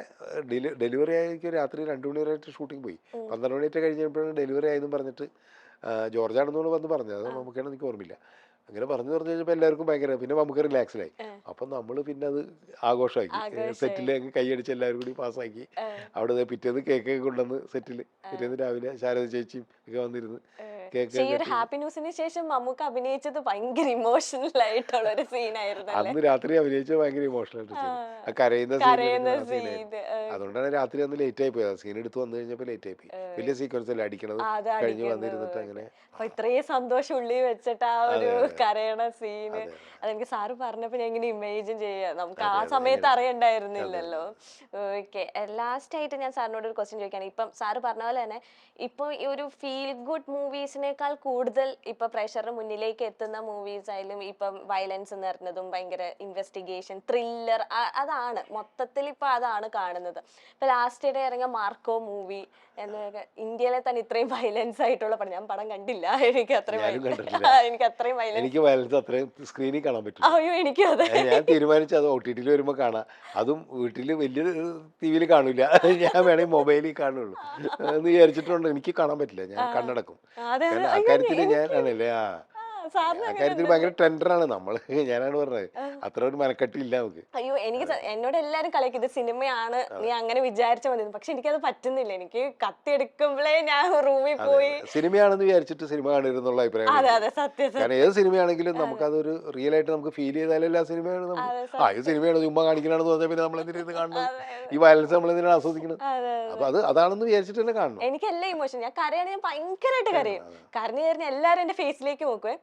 ഡെലിവറി ആയിരിക്കും രാത്രി 2 മണി വരെയായിട്ട് ഷൂട്ടിങ് പോയി. 12 മണിയായിട്ട് കഴിഞ്ഞപ്പോഴാണ് ഡെലിവറി ആയെന്നും പറഞ്ഞിട്ട് ജോർജാണെന്നോട് വന്ന് പറഞ്ഞത്. അത് മമ്മൂക്കാണ്, എനിക്ക് ഓർമ്മയില്ല. അങ്ങനെ പറഞ്ഞു കഴിഞ്ഞപ്പോൾ എല്ലാവർക്കും ഭയങ്കര, പിന്നെ നമുക്ക് റിലാക്സ്ഡായി. അപ്പം നമ്മൾ പിന്നെ അത് ആഘോഷമാക്കി, സെറ്റിൽ അങ്ങ് കൈയടിച്ച് എല്ലാവരും കൂടി പാസ്സാക്കി. അവിടെ പിറ്റേന്ന് കേക്കൊക്കെ കൊണ്ടുവന്ന് സെറ്റിൽ, പിറ്റേന്ന് രാവിലെ ശാരദ ചേച്ചിയും ഒക്കെ വന്നിരുന്ന് കേക്ക്. ഈ ഒരു ഹാപ്പി ന്യൂസിന് ശേഷം മമ്മൂക്ക അഭിനയിച്ചത് ഭയങ്കര ഇമോഷണൽ ആയിട്ടുള്ള ഒരു സീനായിരുന്നു. അന്ന് രാത്രി അഭിനയിച്ചത് ഭയങ്കര ഇമോഷണൽ ആയിട്ട്, കരയുന്ന സീൻ. അതുകൊണ്ടാണ് രാത്രി അന്ന് ലേറ്റ് ആയി പോയത്. സീൻ എടുത്ത് വന്നു കഴിഞ്ഞപ്പോൾ ലേറ്റ് ആയി പോയി. വലിയ സീക്വൻസ് അല്ലേ അടിക്കണത്, കഴിഞ്ഞ് വന്നിരുന്നിട്ട് അങ്ങനെ. ഇത്രയും സന്തോഷം ഉള്ളിൽ വെച്ചിട്ട് ആ ഒരു കരയണ സീന്, അതെനിക്ക് സാറ് പറഞ്ഞപ്പോ ഞാൻ ഇങ്ങനെ ഇമേജിൻ ചെയ്യാം. നമുക്ക് ആ സമയത്ത് അറിയണ്ടായിരുന്നില്ലല്ലോ. ഓക്കെ, ലാസ്റ്റ് ആയിട്ട് ഞാൻ സാറിനോട് ഒരു ക്വസ്റ്റ്യൻ ചോദിക്കുകയാണ്. ഇപ്പം സാറ് പറഞ്ഞ പോലെ തന്നെ ഇപ്പൊ ഈ ഒരു ഫീൽ ഗുഡ് മൂവീസിനേക്കാൾ കൂടുതൽ ഇപ്പൊ പ്രേക്ഷകരുടെ മുന്നിലേക്ക് എത്തുന്ന മൂവീസ് ആയാലും ഇപ്പം വയലൻസ് നിറഞ്ഞതും ഭയങ്കര ഇൻവെസ്റ്റിഗേഷൻ ത്രില്ലർ, അതാണ് മൊത്തത്തിൽ ഇപ്പൊ അതാണ് കാണുന്നത്. ഇപ്പൊ ലാസ്റ്റ് ഡേ ഇറങ്ങിയ മാർക്കോ മൂവി എന്നൊക്കെ, ഇന്ത്യയിലെ തന്നെ ഇത്രയും വയലൻസ് ആയിട്ടുള്ള പടം, ഞാൻ പടം കണ്ടില്ല, എനിക്ക് അത്രയും വയലൻസ് അത്രയും സ്ക്രീനിൽ കാണാൻ പറ്റും. അയ്യോ, എനിക്കും അതെ. ഞാൻ തീരുമാനിച്ചു അത് OTT വരുമ്പോൾ കാണാം. അതും വീട്ടിൽ വലിയ TV കാണില്ല, ഞാൻ വേണമെങ്കിൽ മൊബൈലിൽ കാണുള്ളൂ എന്ന് വിചാരിച്ചിട്ടുണ്ട്. എനിക്ക് കാണാൻ പറ്റില്ല, ഞാൻ കണ്ണടക്കും. കാരണം അക്കാര്യത്തിൽ ഞാൻ ആണല്ലേ അക്കാര്യത്തിൽ ഭയങ്കര ടെൻഡറാണ് നമ്മൾ. ഞാനാണ് പറഞ്ഞത്, അത്ര ഒരു മനക്കെട്ടില്ല നമുക്ക്. അയ്യോ, എനിക്ക് എന്നോട് എല്ലാരും കളിക്കും ഇത് സിനിമയാണ്, നീ അങ്ങനെ വിചാരിച്ച മതി. പക്ഷെ എനിക്കത് പറ്റുന്നില്ല. എനിക്ക് കത്തിയെടുക്കുമ്പോഴേ ഞാൻ റൂമിൽ പോയി സിനിമയാണെന്ന് വിചാരിച്ചിട്ട് സിനിമ കാണരുന്നുള്ള അഭിപ്രായം. കാരണം ഏത് സിനിമയാണെങ്കിലും നമുക്കതൊരു റിയൽ ആയിട്ട് നമുക്ക് ഫീൽ ചെയ്താലല്ല സിനിമയാണ്. ഇത് സിനിമയാണ് ചുമ്മാ കാണിക്കണമെന്ന് പറഞ്ഞാൽ പിന്നെ നമ്മൾ എന്തിനാ ഇത് കാണുന്നത്? ഈ വയലൻസ് നമ്മൾ എന്തിനാണ് ആസ്വദിക്കുന്നത്? അപ്പൊ അതാണെന്ന് വിചാരിച്ചിട്ട് തന്നെ കാണണം. എനിക്ക് എല്ലാ ഇമോഷൻ, ഞാൻ കരയാണെങ്കിൽ ഞാൻ ഭയങ്കരമായിട്ട് കരയും. കരഞ്ഞു എല്ലാരും എന്റെ ഫേസിലേക്ക് നോക്കുവേ.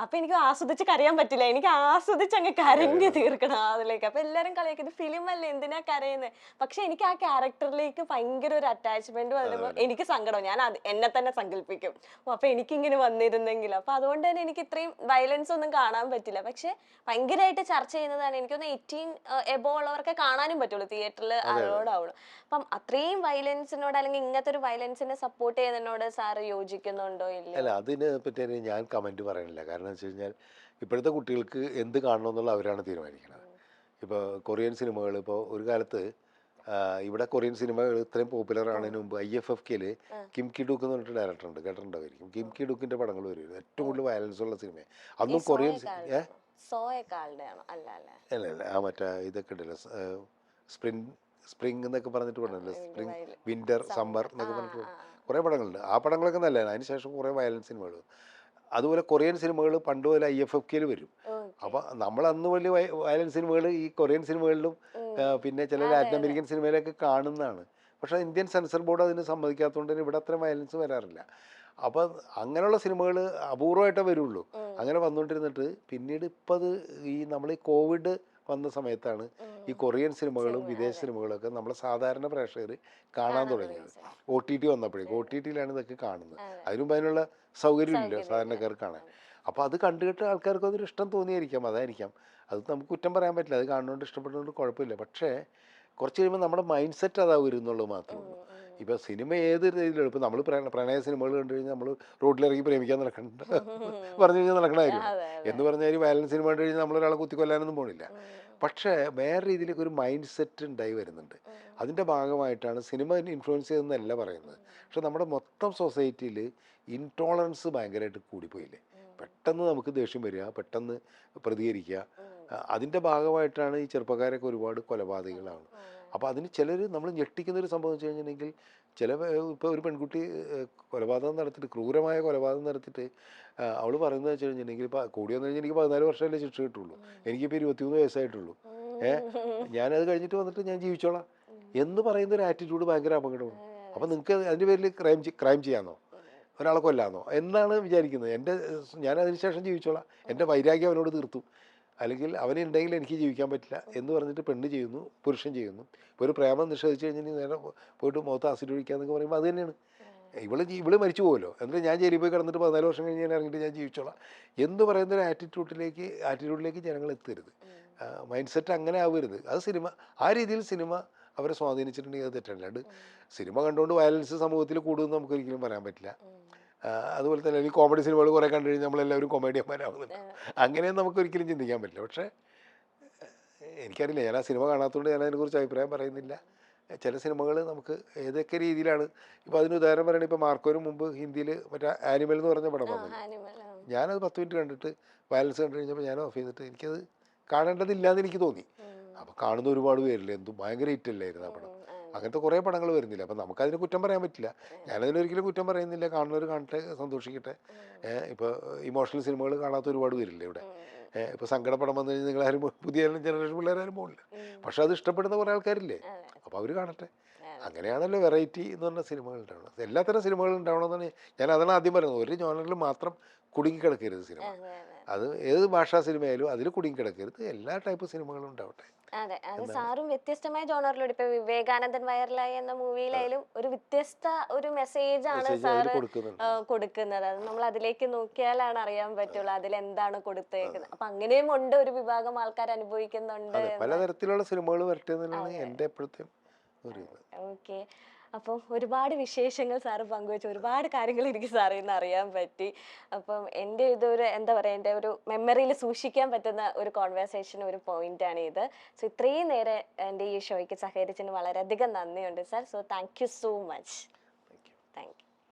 അപ്പൊ എനിക്ക് ആസ്വദിച്ച് കരയാൻ പറ്റില്ല, എനിക്ക് ആസ്വദിച്ച് അങ്ങ് കരഞ്ഞു തീർക്കണം അതിലേക്ക്. അപ്പൊ എല്ലാരും കളിയാക്കും ഇത് ഫിലിം അല്ലേ, എന്തിനാ കരയുന്നത്? പക്ഷെ എനിക്ക് ആ ക്യാരക്ടറിലേക്ക് ഭയങ്കര ഒരു അറ്റാച്ച്മെന്റ് വരുമ്പോൾ എനിക്ക് സങ്കടം, ഞാൻ എന്നെ തന്നെ സങ്കല്പിക്കും, അപ്പൊ എനിക്കിങ്ങനെ വന്നിരുന്നെങ്കിൽ. അപ്പൊ അതുകൊണ്ട് തന്നെ എനിക്ക് ഇത്രയും വയലൻസ് ഒന്നും കാണാൻ പറ്റില്ല. പക്ഷെ ഭയങ്കരമായിട്ട് ചർച്ച ചെയ്യുന്നതാണ്. എനിക്കൊന്ന് 18 എബോ ഉള്ളവർക്കെ കാണാനും പറ്റുള്ളൂ, തിയേറ്ററിൽ അലോഡാവുള്ളൂ. അപ്പം അത്രയും വയലൻസിനോട് അല്ലെങ്കിൽ ഇങ്ങനത്തെ ഒരു വയലൻസിനെ സപ്പോർട്ട് ചെയ്യുന്നതിനോട് സാറ് യോജിക്കുന്നുണ്ടോ? ഇല്ല, അല്ല, അതിനെ പറ്റി ഞാൻ കമന്റ് പറയണില്ല. കാരണം എന്ന് വെച്ച് കഴിഞ്ഞാൽ ഇപ്പോഴത്തെ കുട്ടികൾക്ക് എന്ത് കാണണമെന്നുള്ള അവരാണ് തീരുമാനിക്കുന്നത്. ഇപ്പോൾ കൊറിയൻ സിനിമകൾ, ഇപ്പോൾ ഒരു കാലത്ത് ഇവിടെ കൊറിയൻ സിനിമകൾ ഇത്രയും പോപ്പുലർ ആണതിന് മുമ്പ് IFFK കിം കി ഡുക്ക് എന്ന് പറഞ്ഞിട്ട് ഡയറക്ടർ ഉണ്ട്, കേട്ടിട്ടുണ്ടായിരിക്കും. കിം കി ഡുക്കിന്റെ പടങ്ങൾ വരും, ഏറ്റവും കൂടുതൽ വയലൻസ് ഉള്ള സിനിമ. അന്നും കൊറിയൻ അല്ല മറ്റേ ഇതൊക്കെ ഉണ്ടല്ലോ, സ്പ്രിംഗ് എന്നൊക്കെ പറഞ്ഞിട്ട് പറഞ്ഞല്ലോ, സ്പ്രിംഗ് വിന്റർ സമ്മർ എന്നൊക്കെ പറഞ്ഞിട്ട് കുറേ പടങ്ങളുണ്ട്. ആ പടങ്ങളൊക്കെ നല്ലതാണ്. അതിനുശേഷം കുറേ വയലൻസ് സിനിമകൾ. അതുപോലെ കൊറിയൻ സിനിമകൾ പണ്ട് പോലെ IFFK വരും. അപ്പോൾ നമ്മൾ അന്ന് വലിയ വയലൻസ് സിനിമകൾ ഈ കൊറിയൻ സിനിമകളിലും പിന്നെ ചില ലാറ്റിൻ അമേരിക്കൻ സിനിമയിലൊക്കെ കാണുന്നതാണ്. പക്ഷേ ഇന്ത്യൻ സെൻസർ ബോർഡ് അതിന് സമ്മതിക്കാത്തതുകൊണ്ട് തന്നെ ഇവിടെ അത്രയും വയലൻസ് വരാറില്ല. അപ്പോൾ അങ്ങനെയുള്ള സിനിമകൾ അപൂർവമായിട്ടേ വരുള്ളൂ. അങ്ങനെ വന്നുകൊണ്ടിരുന്നിട്ട് പിന്നീട് ഇപ്പം അത് ഈ നമ്മൾ ഈ കോവിഡ് വന്ന സമയത്താണ് ഈ കൊറിയൻ സിനിമകളും വിദേശ സിനിമകളൊക്കെ നമ്മളെ സാധാരണ പ്രേക്ഷകർ കാണാൻ തുടങ്ങിയത്. OTT വന്നപ്പോഴേക്കും OTTയിലാണ് ഇതൊക്കെ കാണുന്നത്. അതിനുമുമ്പ് അതിനുള്ള സൗകര്യമില്ല സാധാരണക്കാർക്ക് കാണാൻ. അപ്പോൾ അത് കണ്ടുകെട്ട് ആൾക്കാർക്ക് അതൊരു ഇഷ്ടം തോന്നിയായിരിക്കാം, അതായിരിക്കാം. അത് നമുക്ക് കുറ്റം പറയാൻ പറ്റില്ല. അത് കാണുന്നതുകൊണ്ട് ഇഷ്ടപ്പെടുന്നതുകൊണ്ട് കുഴപ്പമില്ല. പക്ഷേ കുറച്ച് കഴിയുമ്പോൾ നമ്മുടെ മൈൻഡ് സെറ്റ് അതാവും എന്നുള്ളത് മാത്രമേ ഉള്ളൂ. ഇപ്പോൾ സിനിമ ഏത് രീതിയിലും, ഇപ്പോൾ നമ്മൾ പ്രണയ സിനിമകൾ കണ്ടു കഴിഞ്ഞാൽ നമ്മൾ റോഡിലിറങ്ങി പ്രേമിക്കാൻ നടക്കണ്ട പറഞ്ഞു കഴിഞ്ഞാൽ നടക്കണമായിരിക്കും. എന്ന് പറഞ്ഞാൽ വയലൻസ് സിനിമ കണ്ടു കഴിഞ്ഞാൽ നമ്മളൊരാളെ കുത്തിക്കൊല്ലാനൊന്നും പോണില്ല. പക്ഷേ വേറെ രീതിയിലേക്ക് ഒരു മൈൻഡ് സെറ്റ് ഉണ്ടായി വരുന്നുണ്ട്. അതിൻ്റെ ഭാഗമായിട്ടാണ് സിനിമ ഇൻഫ്ലുവൻസ് ചെയ്തതെന്നല്ല പറയുന്നത്. പക്ഷെ നമ്മുടെ മൊത്തം സൊസൈറ്റിയിൽ ഇൻടോളറൻസ് ഭയങ്കരമായിട്ട് കൂടിപ്പോയില്ലേ. പെട്ടെന്ന് നമുക്ക് ദേഷ്യം വരിക, പെട്ടെന്ന് പ്രതികരിക്കുക. അതിൻ്റെ ഭാഗമായിട്ടാണ് ഈ ചെറുപ്പക്കാരൊക്കെ ഒരുപാട് കൊലപാതകങ്ങളാണ്. അപ്പോൾ അതിന് ചിലർ നമ്മൾ ഞെട്ടിക്കുന്നൊരു സംഭവം വെച്ച് കഴിഞ്ഞിട്ടുണ്ടെങ്കിൽ ഇപ്പോൾ ഒരു പെൺകുട്ടി കൊലപാതകം നടത്തിയിട്ട്, ക്രൂരമായ കൊലപാതകം നടത്തിയിട്ട് അവൾ പറയുന്നത് വെച്ച് കഴിഞ്ഞിട്ടുണ്ടെങ്കിൽ, ഇപ്പോൾ കൂടി വന്നു കഴിഞ്ഞാൽ എനിക്ക് 14 വർഷമല്ലേ ശിക്ഷ കിട്ടുള്ളൂ, എനിക്കിപ്പോൾ 23 വയസ്സായിട്ടുള്ളൂ, ഞാനത് കഴിഞ്ഞിട്ട് വന്നിട്ട് ഞാൻ ജീവിച്ചോളാം എന്ന് പറയുന്ന ഒരു ആറ്റിറ്റ്യൂഡ് ഭയങ്കര അപകടമാണ്. അപ്പോൾ നിങ്ങൾക്ക് അതിൻ്റെ പേരിൽ ക്രൈം ചെയ്യാമെന്നോ ഒരാളെ കൊല്ലാമെന്നോ എന്നാണ് വിചാരിക്കുന്നത്. ഞാൻ അതിന് ശേഷം ജീവിച്ചോളാം, എൻ്റെ വൈരാഗ്യം അവനോട് തീർത്തു, അല്ലെങ്കിൽ അവനുണ്ടെങ്കിൽ എനിക്ക് ജീവിക്കാൻ പറ്റില്ല എന്ന് പറഞ്ഞിട്ട് പെണ്ണ് ചെയ്യുന്നു, പുരുഷൻ ചെയ്യുന്നു. ഇപ്പോൾ ഒരു പ്രേമം നിഷേധിച്ച് കഴിഞ്ഞിട്ടുണ്ടെങ്കിൽ നേരെ പോയിട്ട് മുഖത്ത് ആസിഡ് ഒഴിക്കാന്നൊക്കെ പറയുമ്പോൾ അത് തന്നെയാണ്. ഇവള് മരിച്ചു പോകുമല്ലോ, എന്നിട്ട് ഞാൻ ജയിലിൽ പോയി കിടന്നിട്ട് 14 വർഷം കഴിഞ്ഞ് ഞാൻ ഇറങ്ങിയിട്ട് ഞാൻ ജീവിച്ചോളാം എന്ന് പറയുന്ന ഒരു ആറ്റിറ്റ്യൂഡിലേക്ക് ജനങ്ങൾ എത്തരുത്. മൈൻഡ് സെറ്റ് അങ്ങനെ ആവരുത്. അത് സിനിമ ആ രീതിയിൽ സിനിമ അവരെ സ്വാധീനിച്ചിട്ടുണ്ടെങ്കിൽ അത് തെറ്റാണ്. അല്ലാണ്ട് സിനിമ കണ്ടുകൊണ്ട് വയലൻസ് സമൂഹത്തിൽ കൂടുമെന്ന് നമുക്ക് ഒരിക്കലും പറയാൻ പറ്റില്ല. അതുപോലെ തന്നെ ഈ കോമഡി സിനിമകൾ കുറേ കണ്ടു കഴിഞ്ഞാൽ നമ്മളെല്ലാവരും കൊമേഡിയന്മാരാകുന്നുണ്ട്, അങ്ങനെയൊന്നും നമുക്ക് ഒരിക്കലും ചിന്തിക്കാൻ പറ്റില്ല. പക്ഷേ എനിക്കറിയില്ല, ഞാൻ ആ സിനിമ കാണാത്തതുകൊണ്ട് ഞാൻ അതിനെക്കുറിച്ച് അഭിപ്രായം പറയുന്നില്ല. ചില സിനിമകൾ നമുക്ക് ഏതൊക്കെ രീതിയിലാണ്, ഇപ്പോൾ അതിന് ഉദാഹരണം പറയുകയാണെങ്കിൽ, ഇപ്പോൾ മാർക്കോന് മുമ്പ് ഹിന്ദിയിൽ മറ്റേ ആനിമൽ എന്ന് പറഞ്ഞ പടം വന്നത്, ഞാനത് 10 മിനിറ്റ് കണ്ടിട്ട് വയലൻസ് കണ്ടു കഴിഞ്ഞപ്പോൾ ഞാൻ ഓഫ് ചെയ്തിട്ട് എനിക്കത് കാണേണ്ടതില്ല എന്ന് എനിക്ക് തോന്നി. അപ്പോൾ കാണുന്ന ഒരുപാട് പേരില്ല, എന്തും ഭയങ്കര ഹിറ്റല്ലായിരുന്നു ആ പടം. അങ്ങനത്തെ കുറേ പടങ്ങൾ വരുന്നില്ല. അപ്പം നമുക്കതിന് കുറ്റം പറയാൻ പറ്റില്ല. ഞാനതിനൊരിക്കലും കുറ്റം പറയുന്നില്ല, കാണുന്നവർ കാണട്ടെ, സന്തോഷിക്കട്ടെ. ഇപ്പോൾ ഇമോഷണൽ സിനിമകൾ കാണാത്ത ഒരുപാട് പേരില്ല ഇവിടെ. ഇപ്പോൾ സങ്കടപ്പടം വന്നു കഴിഞ്ഞാൽ നിങ്ങളാരും, പുതിയ ജനറേഷൻ പിള്ളേരാരും പോകില്ല, പക്ഷെ അത് ഇഷ്ടപ്പെടുന്ന കുറേ ആൾക്കാരില്ലേ, അപ്പോൾ അവർ കാണട്ടെ. അങ്ങനെയാണല്ലോ വെറൈറ്റി എന്ന് പറഞ്ഞ സിനിമകൾ ഉണ്ടാവണം. എല്ലാത്തരം സിനിമകൾ ഉണ്ടാവണമെന്നാണ് അതാണ് ആദ്യം പറയുന്നത്. ഒരു ജോണറിൽ മാത്രം കുടുങ്ങിക്കിടക്കരുത് സിനിമ. അത് ഏത് ഭാഷാ സിനിമയായാലും അതിൽ കുടുങ്ങിക്കിടക്കരുത്, എല്ലാ ടൈപ്പ് സിനിമകളും ഉണ്ടാവട്ടെ. അതെ, അത് സാറും വ്യത്യസ്തമായ ജോണറിലൂടെ ഇപ്പൊ വിവേകാനന്ദൻ വൈറലായി എന്ന മൂവിയിലായാലും ഒരു വ്യത്യസ്ത ഒരു മെസ്സേജ് ആണ് സാറ് കൊടുക്കുന്നത്. അത് നമ്മൾ അതിലേക്ക് നോക്കിയാലാണ് അറിയാൻ പറ്റുള്ളൂ അതിലെന്താണ് കൊടുത്തേക്കുന്നത്. അപ്പൊ അങ്ങനെയും ഉണ്ട്, ഒരു വിഭാഗം ആൾക്കാർ അനുഭവിക്കുന്നുണ്ട്. പലതരത്തിലുള്ള സിനിമകൾ വരട്ടെ എന്നാണ് എൻ്റെ എപ്പോഴത്തെ ഒരു ഇത്. ഓക്കെ, അപ്പോൾ ഒരുപാട് വിശേഷങ്ങൾ സാറ് പങ്കുവെച്ചു, ഒരുപാട് കാര്യങ്ങൾ എനിക്ക് സാറിൽ നിന്ന് അറിയാൻ പറ്റി. അപ്പം എൻ്റെ ഇതൊരു എന്താ പറയുക, എൻ്റെ ഒരു മെമ്മറിയിൽ സൂക്ഷിക്കാൻ പറ്റുന്ന ഒരു കോൺവെർസേഷൻ, ഒരു പോയിന്റാണ് ഇത്. സോ ഇത്രയും നേരം എൻ്റെ ഈ ഷോയ്ക്ക് സഹകരിച്ചതിന് വളരെയധികം നന്ദിയുണ്ട് sir. So thank you so much. Thank you.